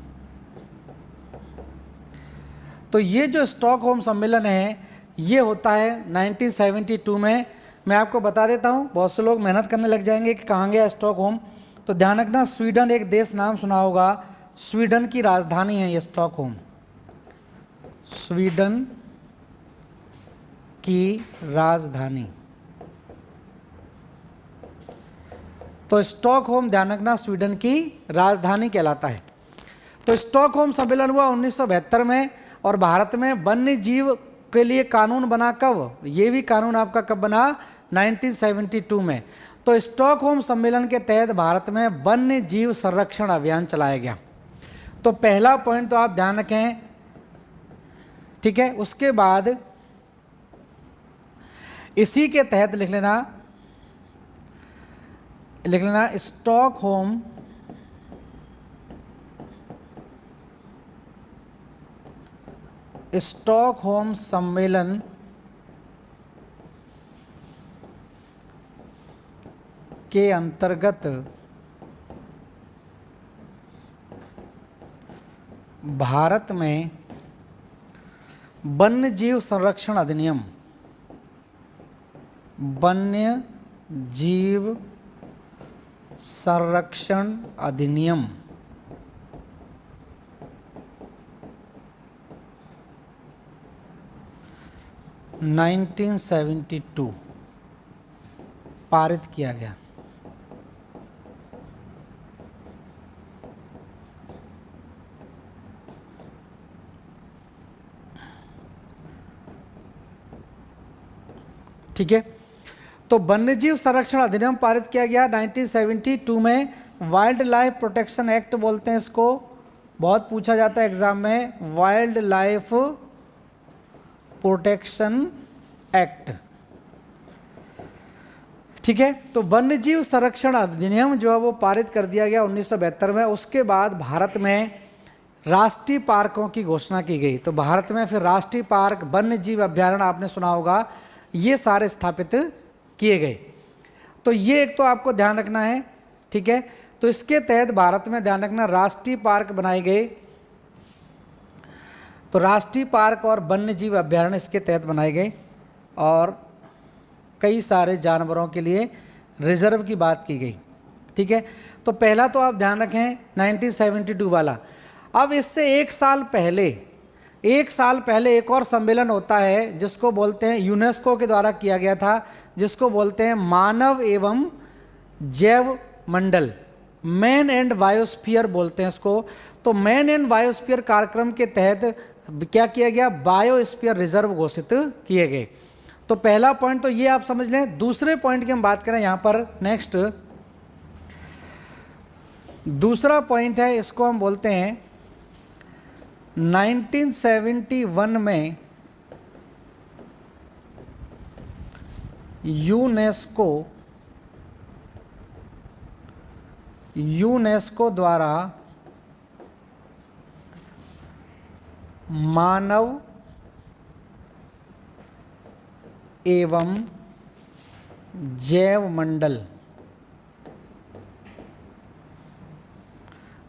तो ये जो स्टॉकहोम सम्मेलन है ये होता है 1972 में। मैं आपको बता देता हूँ, बहुत से लोग मेहनत करने लग जाएंगे कि कहाँ गया स्टॉकहोम, तो ध्यान रखना स्वीडन एक देश नाम सुना होगा, स्वीडन की राजधानी है ये स्टॉकहोम, स्वीडन की राजधानी। तो स्टॉकहोम ध्यान रखना स्वीडन की राजधानी कहलाता है। तो स्टॉकहोम सम्मेलन हुआ 1972 में, और भारत में वन्य जीव के लिए कानून बना कब, ये भी कानून आपका कब बना, 1972 में। तो स्टॉकहोम सम्मेलन के तहत भारत में वन्य जीव संरक्षण अभियान चलाया गया। तो पहला पॉइंट तो आप ध्यान रखें। ठीक है, उसके बाद इसी के तहत लिख लेना स्टॉकहोम सम्मेलन के अंतर्गत भारत में वन्य जीव संरक्षण अधिनियम, वन्य जीव संरक्षण अधिनियम 1972 पारित किया गया। ठीक है। तो वन्यजीव संरक्षण अधिनियम पारित किया गया 1972 में। वाइल्ड लाइफ प्रोटेक्शन एक्ट बोलते हैं इसको, बहुत पूछा जाता है एग्जाम में, वाइल्ड लाइफ प्रोटेक्शन एक्ट, ठीक है। तो वन्यजीव संरक्षण अधिनियम जो है वो पारित कर दिया गया 1972 में। उसके बाद भारत में राष्ट्रीय पार्कों की घोषणा की गई। तो भारत में फिर राष्ट्रीय पार्क, वन्यजीव अभ्यारण्य आपने सुना होगा, ये सारे स्थापित किए गए। तो ये एक तो आपको ध्यान रखना है, ठीक है। तो इसके तहत भारत में ध्यान रखना राष्ट्रीय पार्क बनाए गए। तो राष्ट्रीय पार्क और वन्यजीव अभ्यारण्य इसके तहत बनाए गए और कई सारे जानवरों के लिए रिजर्व की बात की गई, ठीक है। तो पहला तो आप ध्यान रखें 1972 वाला। अब इससे एक साल पहले एक और सम्मेलन होता है जिसको बोलते हैं, यूनेस्को के द्वारा किया गया था, जिसको बोलते हैं मानव एवं जैव मंडल, मैन एंड बायोस्फीयर बोलते हैं इसको। तो मैन एंड बायोस्फीयर कार्यक्रम के तहत क्या किया गया, बायोस्फीयर रिजर्व घोषित किए गए। तो पहला पॉइंट तो ये आप समझ लें। दूसरे पॉइंट की हम बात करें यहाँ पर, नेक्स्ट दूसरा पॉइंट है, इसको हम बोलते हैं 1971 में यूनेस्को द्वारा मानव एवं जैव मंडल,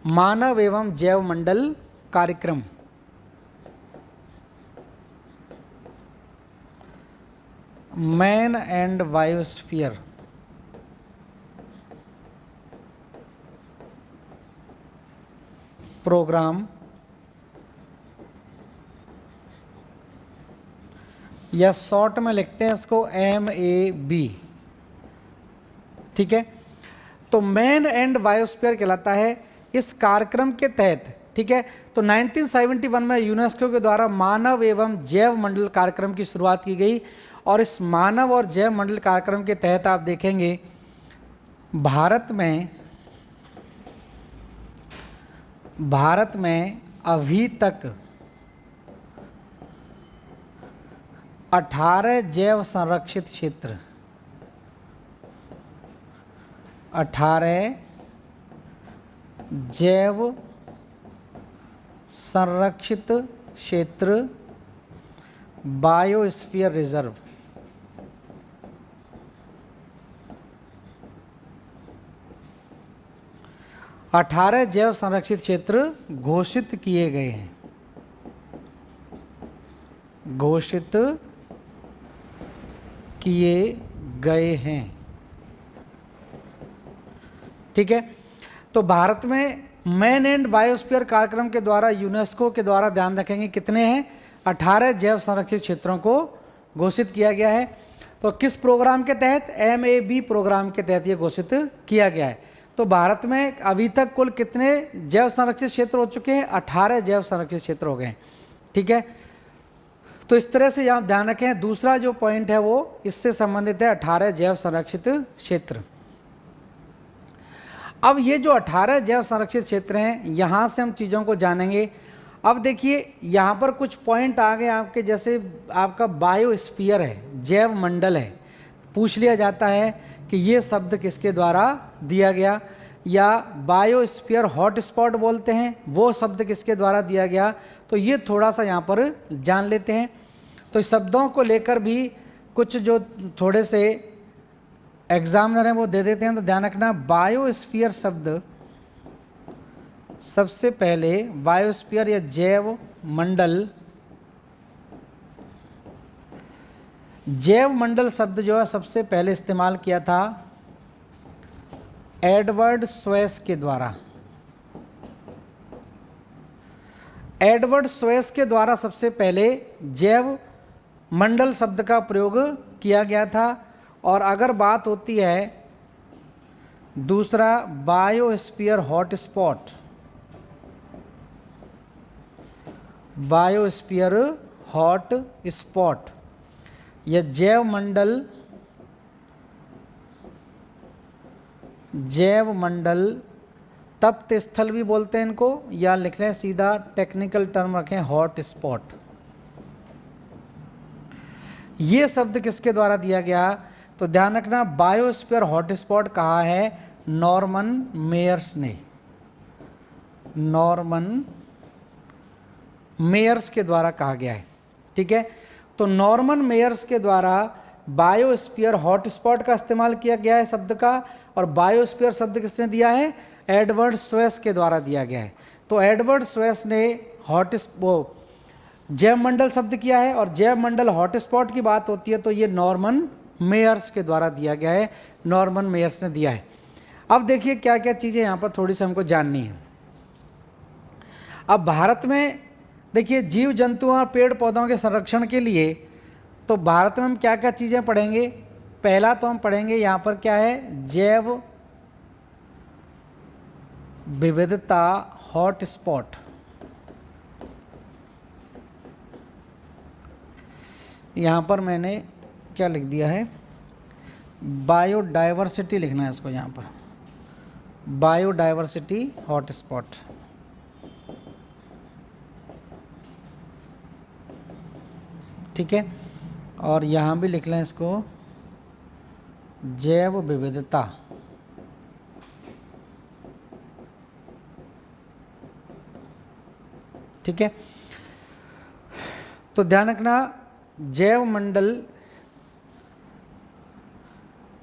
मानव एवं जैव मंडल कार्यक्रम, मैन एंड बायोस्फीयर प्रोग्राम, या शॉर्ट में लिखते हैं इसको MAB, ठीक है। तो मैन एंड बायोस्फीयर कहलाता है इस कार्यक्रम के तहत, ठीक है। तो 1971 में यूनेस्को के द्वारा मानव एवं जैव मंडल कार्यक्रम की शुरुआत की गई और इस मानव और जैव मंडल कार्यक्रम के तहत आप देखेंगे भारत में अभी तक 18 जैव संरक्षित क्षेत्र, 18 जैव संरक्षित क्षेत्र, बायोस्फीयर रिजर्व, अठारह जैव संरक्षित क्षेत्र घोषित किए गए हैं, घोषित किए गए हैं, ठीक है। तो भारत में मैन एंड बायोस्फीयर कार्यक्रम के द्वारा यूनेस्को के द्वारा ध्यान रखेंगे कितने हैं, 18 जैव संरक्षित क्षेत्रों को घोषित किया गया है। तो किस प्रोग्राम के तहत, MAB प्रोग्राम के तहत ये घोषित किया गया है। तो भारत में अभी तक कुल कितने जैव संरक्षित क्षेत्र हो चुके हैं, 18 जैव संरक्षित क्षेत्र हो गए, ठीक है। तो इस तरह से यहाँ ध्यान रखें। दूसरा जो पॉइंट है वो इससे संबंधित है, 18 जैव संरक्षित क्षेत्र। अब ये जो 18 जैव संरक्षित क्षेत्र हैं, यहाँ से हम चीज़ों को जानेंगे। अब देखिए यहाँ पर कुछ पॉइंट आ गए आपके, जैसे आपका बायोस्फीयर है, जैव मंडल है। पूछ लिया जाता है कि ये शब्द किसके द्वारा दिया गया, या बायोस्फीयर हॉटस्पॉट बोलते हैं, वो शब्द किसके द्वारा दिया गया। तो ये थोड़ा सा यहाँ पर जान लेते हैं। तो शब्दों को लेकर भी कुछ जो थोड़े से एग्जामिनर हैं वो दे देते हैं, तो ध्यान रखना। बायोस्फीयर शब्द सबसे पहले, बायोस्फीयर या जैव मंडल, जैव मंडल शब्द जो है सबसे पहले इस्तेमाल किया था एडवर्ड स्वेस के द्वारा। एडवर्ड स्वेस के द्वारा सबसे पहले जैव मंडल शब्द का प्रयोग किया गया था। और अगर बात होती है दूसरा, biosphere hotspot, biosphere hot spot या जैव मंडल जैव मंडल तप्त स्थल भी बोलते हैं इनको, या लिख लें सीधा टेक्निकल टर्म रखें हॉट स्पॉट। ये शब्द किसके द्वारा दिया गया? तो ध्यान रखना, बायोस्फीयर हॉटस्पॉट कहा है नॉर्मन मेयर्स ने, नॉर्मन मेयर्स के द्वारा कहा गया है। ठीक है, तो नॉर्मन मेयर्स के द्वारा बायोस्फीयर हॉटस्पॉट का इस्तेमाल किया गया है शब्द का, और बायोस्फीयर शब्द किसने दिया है? एडवर्ड स्वेस के द्वारा दिया गया है। तो एडवर्ड स्वेस ने जैव मंडल शब्द किया है, और जैव मंडल हॉटस्पॉट की बात होती है तो ये नॉर्मन मेयर्स के द्वारा दिया गया है, नॉर्मन मेयर्स ने दिया है। अब देखिए क्या क्या चीज़ें यहाँ पर थोड़ी सी हमको जाननी है। अब भारत में देखिए जीव जंतुओं और पेड़ पौधों के संरक्षण के लिए तो भारत में हम क्या क्या चीज़ें पढ़ेंगे? पहला तो हम पढ़ेंगे यहाँ पर क्या है, जैव विविधता हॉटस्पॉट। यहाँ पर मैंने क्या लिख दिया है, बायोडाइवर्सिटी लिखना है इसको, यहाँ पर बायोडाइवर्सिटी हॉटस्पॉट। ठीक है, और यहाँ भी लिख लें इसको जैव विविधता। ठीक है, तो ध्यान रखना जैव मंडल,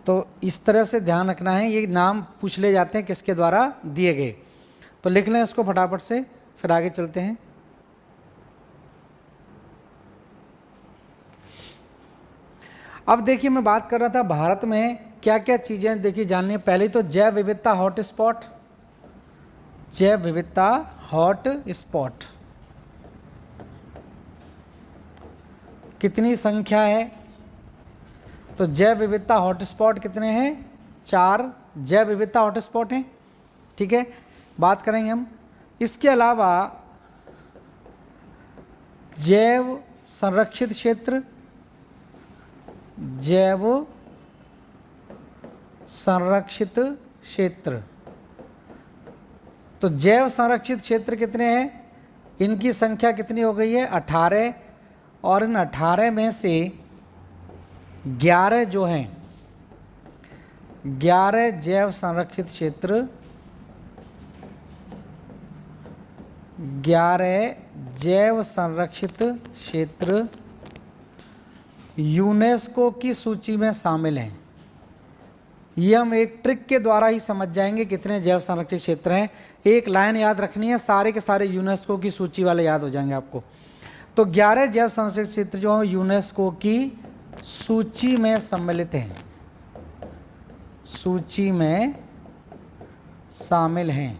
तो इस तरह से ध्यान रखना है, ये नाम पूछ ले जाते हैं किसके द्वारा दिए गए। तो लिख लें इसको फटाफट से, फिर आगे चलते हैं। अब देखिए मैं बात कर रहा था भारत में क्या क्या चीज़ें देखिए जाननी है। पहले तो जैव विविधता हॉटस्पॉट, जैव विविधता हॉट स्पॉट कितनी संख्या है? तो जैव विविधता हॉटस्पॉट कितने हैं? 4 जैव विविधता हॉटस्पॉट हैं। ठीक है, बात करेंगे हम। इसके अलावा जैव संरक्षित क्षेत्र, जैव संरक्षित क्षेत्र, तो जैव संरक्षित क्षेत्र कितने हैं? इनकी संख्या कितनी हो गई है? 18, और इन 18 में से 11 जो हैं, 11 जैव संरक्षित क्षेत्र, 11 जैव संरक्षित क्षेत्र यूनेस्को की सूची में शामिल हैं। ये हम एक ट्रिक के द्वारा ही समझ जाएंगे कितने जैव संरक्षित क्षेत्र हैं। एक लाइन याद रखनी है, सारे के सारे यूनेस्को की सूची वाले याद हो जाएंगे आपको। तो 11 जैव संरक्षित क्षेत्र जो यूनेस्को की सूची में सम्मिलित हैं, सूची में शामिल हैं।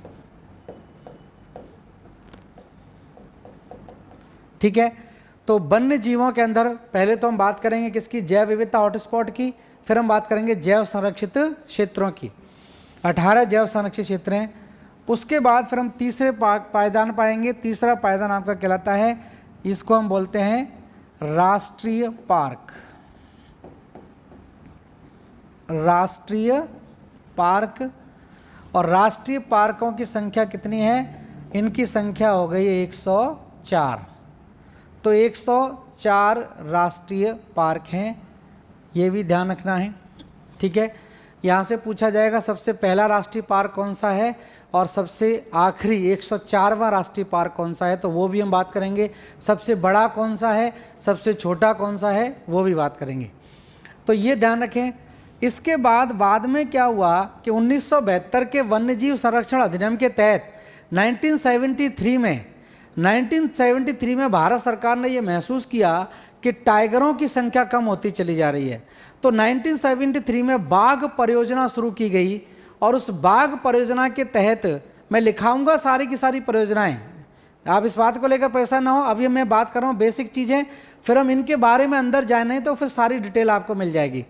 ठीक है, तो वन्य जीवों के अंदर पहले तो हम बात करेंगे किसकी? जैव विविधता हॉटस्पॉट की, फिर हम बात करेंगे जैव संरक्षित क्षेत्रों की। 18 जैव संरक्षित क्षेत्र हैं। उसके बाद फिर हम तीसरे पायदान पाएंगे। तीसरा पायदान आपका कहलाता है, इसको हम बोलते हैं राष्ट्रीय पार्क। राष्ट्रीय पार्क, और राष्ट्रीय पार्कों की संख्या कितनी है? इनकी संख्या हो गई 104। तो 104 राष्ट्रीय पार्क हैं, ये भी ध्यान रखना है। ठीक है, यहाँ से पूछा जाएगा सबसे पहला राष्ट्रीय पार्क कौन सा है और सबसे आखिरी 104वां राष्ट्रीय पार्क कौन सा है, तो वो भी हम बात करेंगे। सबसे बड़ा कौन सा है, सबसे छोटा कौन सा है, वो भी बात करेंगे। तो ये ध्यान रखें। इसके बाद में क्या हुआ कि 1972 के वन्यजीव संरक्षण अधिनियम के तहत 1973 में भारत सरकार ने ये महसूस किया कि टाइगरों की संख्या कम होती चली जा रही है। तो 1973 में बाघ परियोजना शुरू की गई, और उस बाघ परियोजना के तहत मैं लिखाऊंगा सारी की सारी परियोजनाएं, आप इस बात को लेकर परेशान ना हो। अभी मैं बात कर रहा हूँ बेसिक चीज़ें, फिर हम इनके बारे में अंदर जाए नहीं तो फिर सारी डिटेल आपको मिल जाएगी।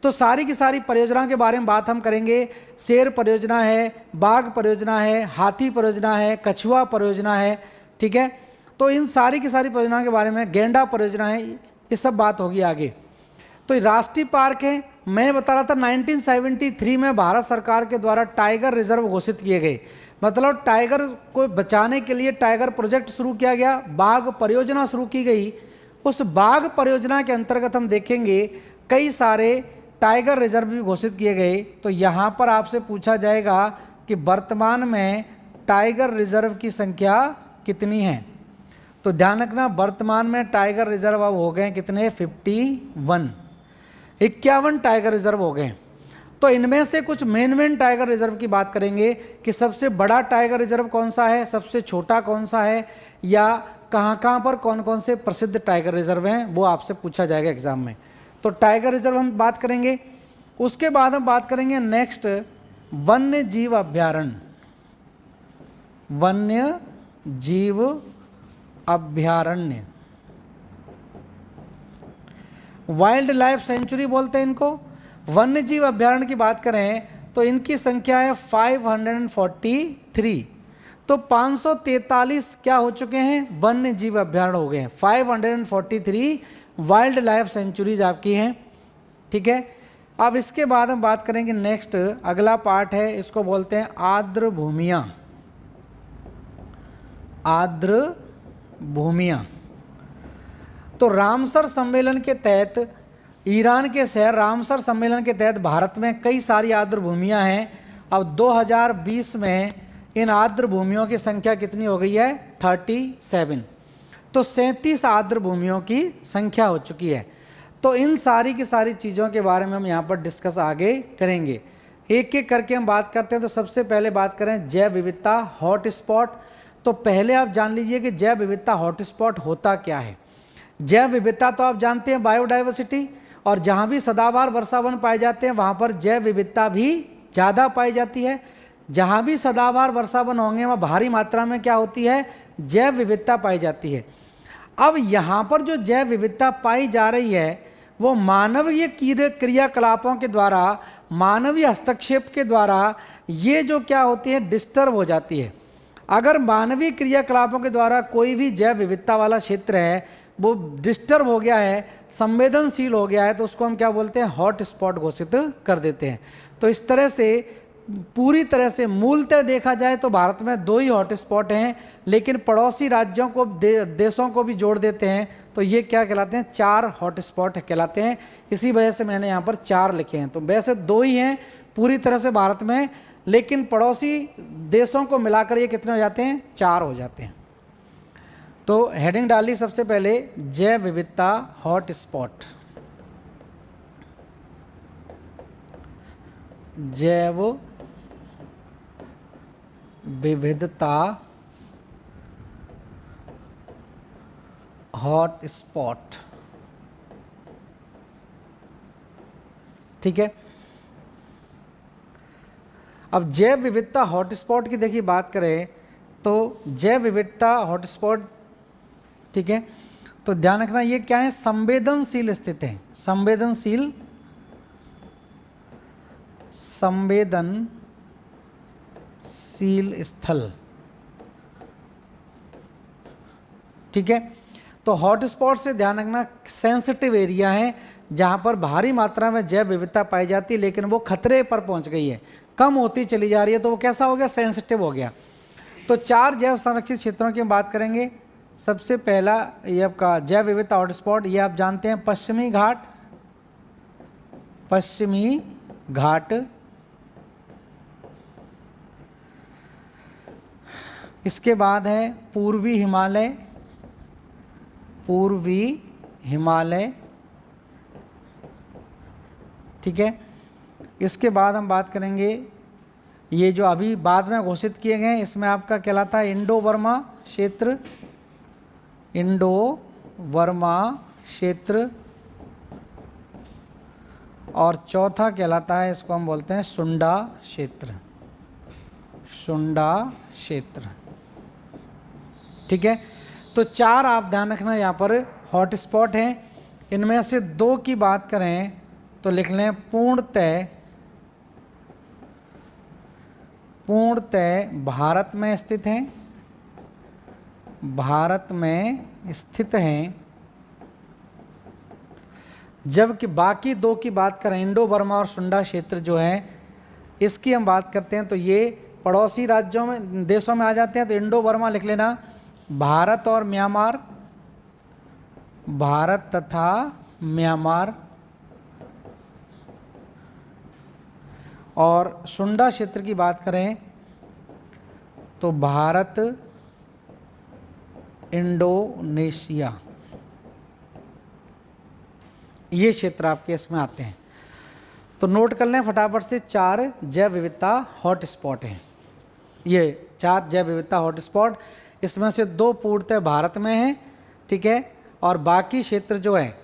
तो सारी की सारी परियोजनाओं के बारे में बात हम करेंगे। शेर परियोजना है, बाघ परियोजना है, हाथी परियोजना है, कछुआ परियोजना है। ठीक है, तो इन सारी की सारी परियोजनाओं के बारे में, गेंडा परियोजना है, ये सब बात होगी आगे। तो राष्ट्रीय पार्क है, मैं बता रहा था 1973 में भारत सरकार के द्वारा टाइगर रिजर्व घोषित किए गए, मतलब टाइगर को बचाने के लिए टाइगर प्रोजेक्ट शुरू किया गया, बाघ परियोजना शुरू की गई। उस बाघ परियोजना के अंतर्गत हम देखेंगे कई सारे टाइगर रिजर्व भी घोषित किए गए। तो यहाँ पर आपसे पूछा जाएगा कि वर्तमान में टाइगर रिजर्व की संख्या कितनी है। तो ध्यान रखना, वर्तमान में टाइगर रिजर्व अब हो गए कितने, 51 टाइगर रिजर्व हो गए। तो इनमें से कुछ मेन टाइगर रिजर्व की बात करेंगे कि सबसे बड़ा टाइगर रिजर्व कौन सा है, सबसे छोटा कौन सा है, या कहाँ पर कौन कौन से प्रसिद्ध टाइगर रिजर्व हैं, वो आपसे पूछा जाएगा एग्जाम में। तो टाइगर रिजर्व हम बात करेंगे। उसके बाद हम बात करेंगे नेक्स्ट वन्य जीव अभ्यारण्य। वन्य जीव अभ्यारण्य, वाइल्ड लाइफ सेंचुरी बोलते हैं इनको। वन्य जीव अभ्यारण्य की बात करें तो इनकी संख्या है 543। तो 543 क्या हो चुके हैं, वन्य जीव अभ्यारण्य हो गए हैं। 543 वाइल्ड लाइफ सेंचुरीज आपकी हैं, ठीक है। अब इसके बाद हम बात करेंगे नेक्स्ट, अगला पार्ट है, इसको बोलते हैं आर्द्र भूमियां। आर्द्र भूमियां, तो रामसर सम्मेलन के तहत, ईरान के शहर रामसर सम्मेलन के तहत भारत में कई सारी आर्द्र भूमियां हैं। अब 2020 में इन आर्द्र भूमियों की संख्या कितनी हो गई है, 37। तो 37 आर्द्र भूमियों की संख्या हो चुकी है। तो इन सारी की सारी चीज़ों के बारे में हम यहाँ पर डिस्कस आगे करेंगे, एक एक करके हम बात करते हैं। तो सबसे पहले बात करें जैव विविधता हॉट स्पॉट। तो पहले आप जान लीजिए कि जैव विविधता हॉट स्पॉट होता क्या है। जैव विविधता तो आप जानते हैं बायोडाइवर्सिटी, और जहाँ भी सदाबहार वर्षावन पाए जाते हैं वहाँ पर जैव विविधता भी ज़्यादा पाई जाती है। जहाँ भी सदाबहार वर्षावन होंगे वहाँ भारी मात्रा में क्या होती है, जैव विविधता पाई जाती है। अब यहाँ पर जो जैव विविधता पाई जा रही है वो मानवीय क्रियाकलापों के द्वारा, मानवीय हस्तक्षेप के द्वारा ये जो क्या होती है, डिस्टर्ब हो जाती है। अगर मानवीय क्रियाकलापों के द्वारा कोई भी जैव विविधता वाला क्षेत्र है वो डिस्टर्ब हो गया है, संवेदनशील हो गया है, तो उसको हम क्या बोलते हैं, हॉट स्पॉट घोषित कर देते हैं। तो इस तरह से पूरी तरह से मूलतः देखा जाए तो भारत में 2 ही हॉट स्पॉट हैं, लेकिन पड़ोसी राज्यों को देशों को भी जोड़ देते हैं, तो ये क्या कहलाते हैं, 4 हॉट स्पॉट कहलाते हैं। इसी वजह से मैंने यहाँ पर 4 लिखे हैं। तो वैसे 2 ही हैं पूरी तरह से भारत में, लेकिन पड़ोसी देशों को मिलाकर ये कितने हो जाते हैं, 4 हो जाते हैं। तो हेडिंग डाली सबसे पहले जैव विविधता हॉट स्पॉट। जैव विविधता हॉट स्पॉट, ठीक है। अब जैव विविधता हॉट स्पॉट की देखिए बात करें तो जैव विविधता हॉट स्पॉट, ठीक है, तो ध्यान रखना ये क्या है, संवेदनशील स्थित है। संवेदनशील स्थल, ठीक है। तो हॉट स्पॉट से ध्यान रखना सेंसिटिव एरिया है जहां पर भारी मात्रा में जैव विविधता पाई जाती है, लेकिन वो खतरे पर पहुंच गई है, कम होती चली जा रही है, तो वो कैसा हो गया, सेंसिटिव हो गया। तो 4 जैव संरक्षित क्षेत्रों की हम बात करेंगे। सबसे पहला ये आपका जैव विविधता हॉटस्पॉट, ये आप जानते हैं पश्चिमी घाट, पश्चिमी घाट, इसके बाद है पूर्वी हिमालय, पूर्वी हिमालय, ठीक है। इसके बाद हम बात करेंगे ये जो अभी बाद में घोषित किए गए हैं, इसमें आपका कहलाता है इंडो वर्मा क्षेत्र, इंडो वर्मा क्षेत्र, और चौथा कहलाता है, इसको हम बोलते हैं सुंडा क्षेत्र, सुंडा क्षेत्र, ठीक है। तो 4 आप ध्यान रखना यहाँ पर हॉट स्पॉट हैं। इनमें से 2 की बात करें तो लिख लें पूर्णतः भारत में स्थित हैं, भारत में स्थित हैं, जबकि बाकी दो की बात करें, इंडो बर्मा और सुंडा क्षेत्र जो है इसकी हम बात करते हैं तो ये पड़ोसी राज्यों में, देशों में आ जाते हैं। तो इंडो बर्मा लिख लेना, भारत और म्यांमार, भारत तथा म्यांमार। और सुंडा क्षेत्र की बात करें तो भारत, इंडोनेशिया, ये क्षेत्र आपके इसमें आते हैं। तो नोट कर लें फटाफट से, 4 जैव विविधता हॉटस्पॉट हैं। ये 4 जैव विविधता हॉटस्पॉट, इसमें से 2 पूर्णतः भारत में हैं, ठीक है। और बाकी क्षेत्र जो है,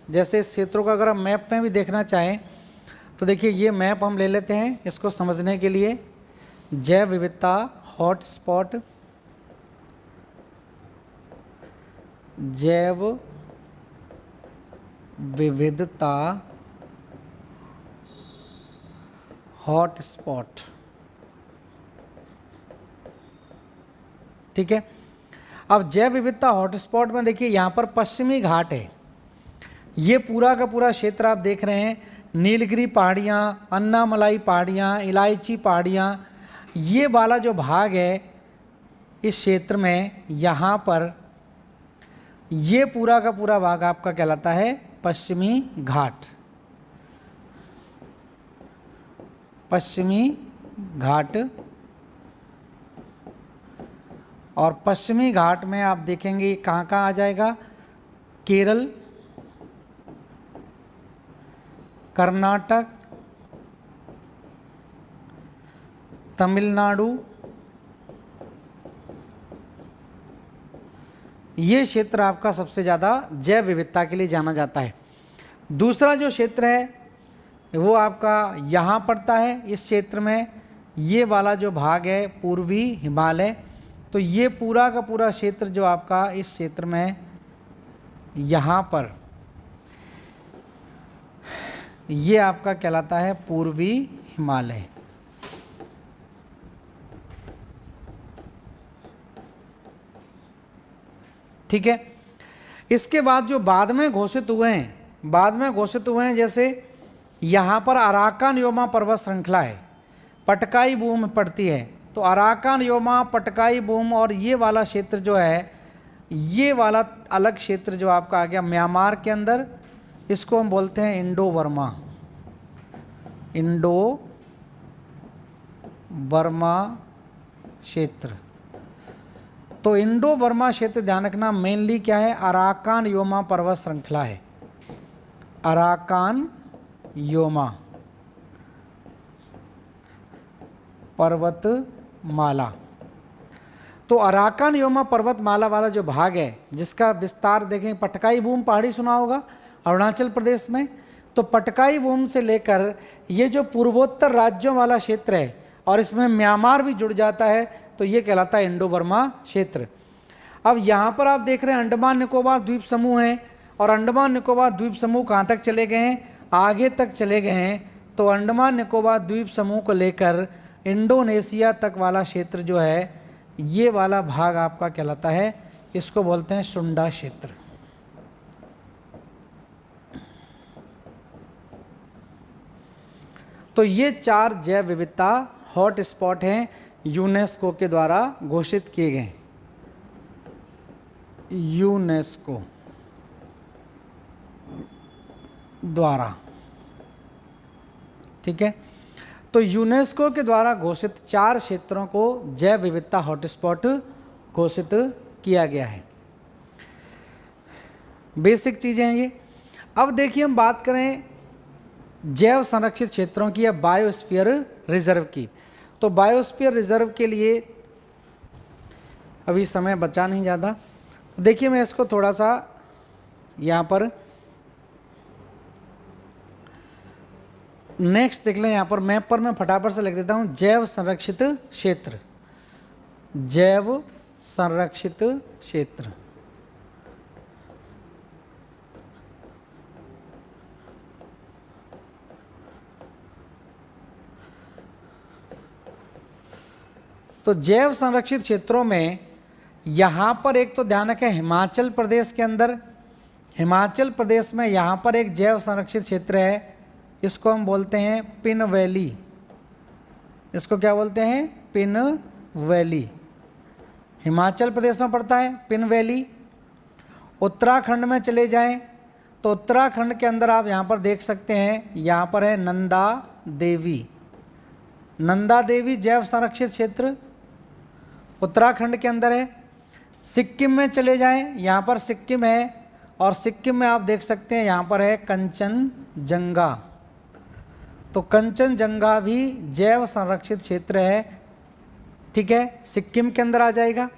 जैसे इस क्षेत्रों का अगर हम मैप में भी देखना चाहें तो देखिए ये मैप हम ले लेते हैं इसको समझने के लिए। जैव विविधता हॉटस्पॉट, जैव विविधता हॉटस्पॉट, ठीक है। अब जैव विविधता हॉटस्पॉट में देखिए यहाँ पर पश्चिमी घाट है, ये पूरा का पूरा क्षेत्र आप देख रहे हैं, नीलगिरी पहाड़ियाँ, अन्नामलाई पहाड़ियाँ, इलायची पहाड़ियाँ, ये वाला जो भाग है इस क्षेत्र में, यहाँ पर ये पूरा का पूरा भाग आपका कहलाता है पश्चिमी घाट। पश्चिमी घाट, और पश्चिमी घाट में आप देखेंगे कहाँ कहाँ आ जाएगा, केरल, कर्नाटक, तमिलनाडु, ये क्षेत्र आपका सबसे ज़्यादा जैव विविधता के लिए जाना जाता है। दूसरा जो क्षेत्र है वो आपका यहाँ पड़ता है, इस क्षेत्र में ये वाला जो भाग है पूर्वी हिमालय, तो ये पूरा का पूरा क्षेत्र जो आपका इस क्षेत्र में यहाँ पर ये आपका कहलाता है पूर्वी हिमालय। ठीक है। इसके बाद जो बाद में घोषित हुए हैं, जैसे यहाँ पर अराकान योमा पर्वत श्रृंखला है, पटकाई भूमि पड़ती है, तो अराकान योमा, पटकाई भूमि और ये वाला क्षेत्र जो है, ये वाला अलग क्षेत्र जो आपका आ गया म्यांमार के अंदर, इसको हम बोलते हैं इंडो बर्मा क्षेत्र। तो इंडो बर्मा क्षेत्र ध्यान रखना मेनली क्या है, अराकान योमा पर्वत श्रृंखला है, अराकान योमा पर्वतमाला। तो अराकान योमा पर्वतमाला वाला जो भाग है जिसका विस्तार देखें, पटकाई भूमि पहाड़ी सुना होगा अरुणाचल प्रदेश में, तो पटकाई भूमि से लेकर ये जो पूर्वोत्तर राज्यों वाला क्षेत्र है और इसमें म्यांमार भी जुड़ जाता है, तो ये कहलाता है इंडो बर्मा क्षेत्र। अब यहाँ पर आप देख रहे हैं अंडमान निकोबार द्वीप समूह हैं, और अंडमान निकोबार द्वीप समूह कहाँ तक चले गए हैं, आगे तक चले गए हैं। तो अंडमान निकोबार द्वीप समूह को लेकर इंडोनेशिया तक वाला क्षेत्र जो है, ये वाला भाग आपका कहलाता है, इसको बोलते हैं सुंडा क्षेत्र। तो ये 4 जैव विविधता हॉट स्पॉट हैं, यूनेस्को के द्वारा घोषित किए गए, यूनेस्को द्वारा। ठीक है। तो यूनेस्को के द्वारा घोषित 4 क्षेत्रों को जैव विविधता हॉटस्पॉट घोषित किया गया है। बेसिक चीजें हैं ये। अब देखिए हम बात करें जैव संरक्षित क्षेत्रों की या बायोस्फीयर रिजर्व की। तो बायोस्फीयर रिजर्व के लिए अभी समय बचा नहीं ज़्यादा, तो देखिए मैं इसको थोड़ा सा यहाँ पर नेक्स्ट देख लें। यहाँ पर मैप पर मैं फटाफट से लिख देता हूँ जैव संरक्षित क्षेत्र, जैव संरक्षित क्षेत्र। तो जैव संरक्षित क्षेत्रों में यहाँ पर एक तो ध्यान रखें हिमाचल प्रदेश के अंदर, हिमाचल प्रदेश में यहाँ पर एक जैव संरक्षित क्षेत्र है, इसको हम बोलते हैं पिन वैली। इसको क्या बोलते हैं? Pin valley. हिमाचल प्रदेश में पड़ता है पिन वैली। उत्तराखंड में चले जाएं तो उत्तराखंड के अंदर आप यहाँ पर देख सकते हैं, यहाँ पर है नंदा देवी। नंदा देवी जैव संरक्षित क्षेत्र उत्तराखंड के अंदर है। सिक्किम में चले जाएं, यहाँ पर सिक्किम है, और सिक्किम में आप देख सकते हैं यहाँ पर है कंचनजंगा। तो कंचनजंगा भी जैव संरक्षित क्षेत्र है, ठीक है, सिक्किम के अंदर आ जाएगा।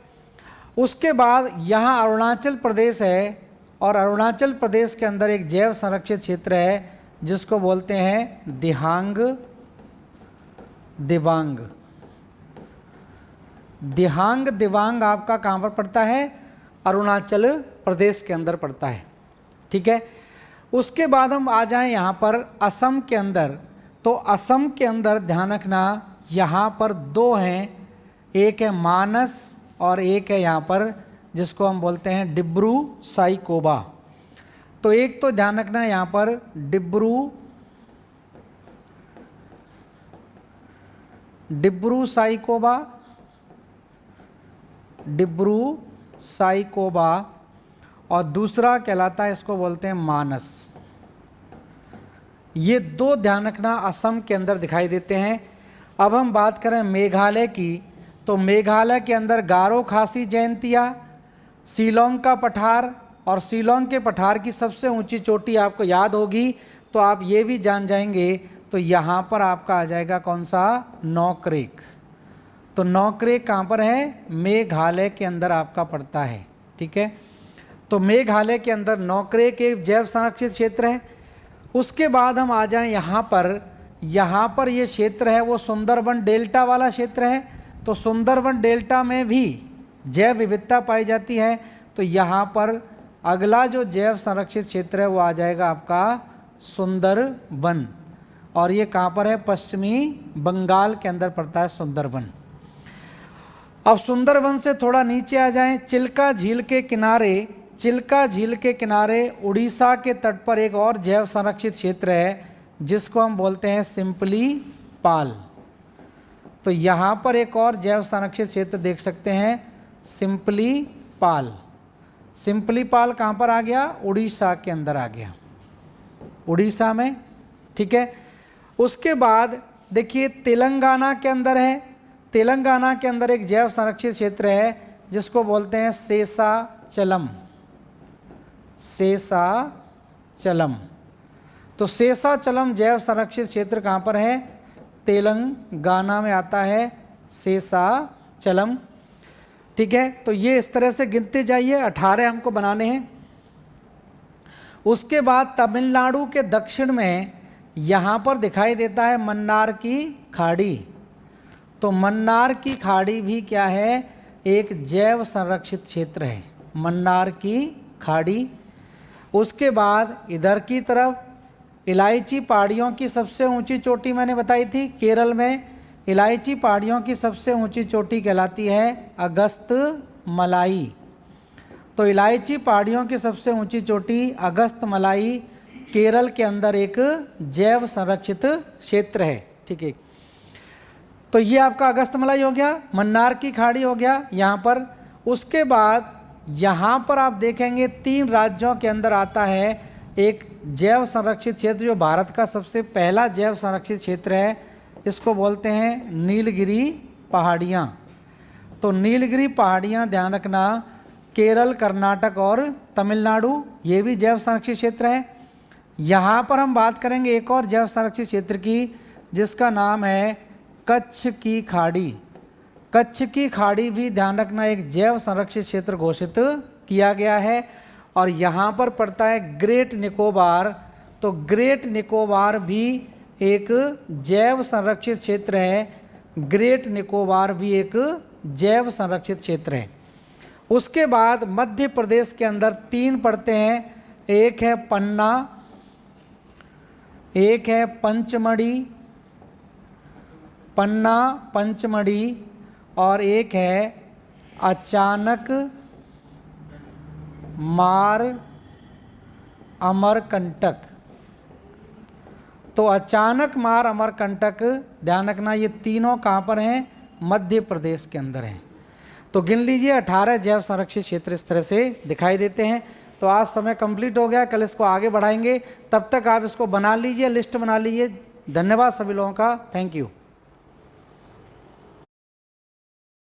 उसके बाद यहाँ अरुणाचल प्रदेश है, और अरुणाचल प्रदेश के अंदर एक जैव संरक्षित क्षेत्र है जिसको बोलते हैं दिहांग दिबांग। दिहांग दिबांग आपका कहाँ पर पड़ता है? अरुणाचल प्रदेश के अंदर पड़ता है, ठीक है। उसके बाद हम आ जाएं यहाँ पर असम के अंदर। तो असम के अंदर ध्यान रखना, यहाँ पर दो हैं, एक है मानस और एक है यहाँ पर जिसको हम बोलते हैं डिब्रू साइकोबा। तो एक तो ध्यान रखना यहाँ पर डिब्रू साइकोबा, और दूसरा कहलाता है, इसको बोलते हैं मानस। ये दो ध्यान रखना असम के अंदर दिखाई देते हैं। अब हम बात करें मेघालय की, तो मेघालय के अंदर गारो खासी जयंतिया, शिलोंग का पठार, और शिलोंग के पठार की सबसे ऊंची चोटी आपको याद होगी तो आप ये भी जान जाएंगे। तो यहाँ पर आपका आ जाएगा कौन सा? नौक्रेक। तो नौक्रेक कहाँ पर है? मेघालय के अंदर आपका पड़ता है, ठीक है। तो मेघालय के अंदर नौक्रेक एक जैव संरक्षित क्षेत्र है। उसके बाद हम आ जाएं यहाँ पर ये क्षेत्र है वो सुंदरबन डेल्टा वाला क्षेत्र है। तो सुंदरबन डेल्टा में भी जैव विविधता पाई जाती है। तो यहाँ पर अगला जो जैव संरक्षित क्षेत्र है वो आ जाएगा आपका सुंदरबन, और ये कहाँ पर है? पश्चिमी बंगाल के अंदर पड़ता है सुंदरबन। अब सुंदरबन से थोड़ा नीचे आ जाएं, चिल्का झील के किनारे उड़ीसा के तट पर एक और जैव संरक्षित क्षेत्र है जिसको हम बोलते हैं सिंपली पाल। तो यहाँ पर एक और जैव संरक्षित क्षेत्र देख सकते हैं, सिंपली पाल। सिंपली पाल कहाँ पर आ गया? उड़ीसा के अंदर आ गया, उड़ीसा में, ठीक है। उसके बाद देखिए तेलंगाना के अंदर है, तेलंगाना के अंदर एक जैव संरक्षित क्षेत्र है जिसको बोलते हैं शेषाचलम। तो शेषाचलम जैव संरक्षित क्षेत्र कहाँ पर है? तेलंगाना में आता है शेषाचलम, ठीक है। तो ये इस तरह से गिनते जाइए, 18 हमको बनाने हैं। उसके बाद तमिलनाडु के दक्षिण में यहाँ पर दिखाई देता है मन्नार की खाड़ी। तो मन्नार की खाड़ी भी क्या है? एक जैव संरक्षित क्षेत्र है, मन्नार की खाड़ी। उसके बाद इधर की तरफ इलायची पहाड़ियों की सबसे ऊंची चोटी मैंने बताई थी, केरल में इलायची पहाड़ियों की सबसे ऊंची चोटी कहलाती है अगस्त मलाई। तो इलायची पहाड़ियों की सबसे ऊंची चोटी अगस्त मलाई केरल के अंदर एक जैव संरक्षित क्षेत्र है, ठीक है। तो ये आपका अगस्त मलाई हो गया, मन्नार की खाड़ी हो गया यहाँ पर। उसके बाद यहाँ पर आप देखेंगे 3 राज्यों के अंदर आता है एक जैव संरक्षित क्षेत्र जो भारत का सबसे पहला जैव संरक्षित क्षेत्र है, इसको बोलते हैं नीलगिरी पहाड़ियाँ। तो नीलगिरी पहाड़ियाँ ध्यान रखना, केरल, कर्नाटक और तमिलनाडु, ये भी जैव संरक्षित क्षेत्र है। यहाँ पर हम बात करेंगे एक और जैव संरक्षित क्षेत्र की जिसका नाम है कच्छ की खाड़ी। कच्छ की खाड़ी भी ध्यान रखना एक जैव संरक्षित क्षेत्र घोषित किया गया है, और यहाँ पर पड़ता है ग्रेट निकोबार। तो ग्रेट निकोबार भी एक जैव संरक्षित क्षेत्र है, ग्रेट निकोबार भी एक जैव संरक्षित क्षेत्र है। उसके बाद मध्य प्रदेश के अंदर 3 पड़ते हैं, एक है पन्ना, एक है पंचमढ़ी और एक है अचानक मार अमरकंटक। तो अचानक मार, अमरकंटक, ध्यान रखना ये तीनों कहाँ पर हैं? मध्य प्रदेश के अंदर हैं। तो गिन लीजिए 18 जैव संरक्षित क्षेत्र इस तरह से दिखाई देते हैं। तो आज समय कंप्लीट हो गया, कल इसको आगे बढ़ाएंगे। तब तक आप इसको बना लीजिए, लिस्ट बना लीजिए। धन्यवाद सभी लोगों का, थैंक यू।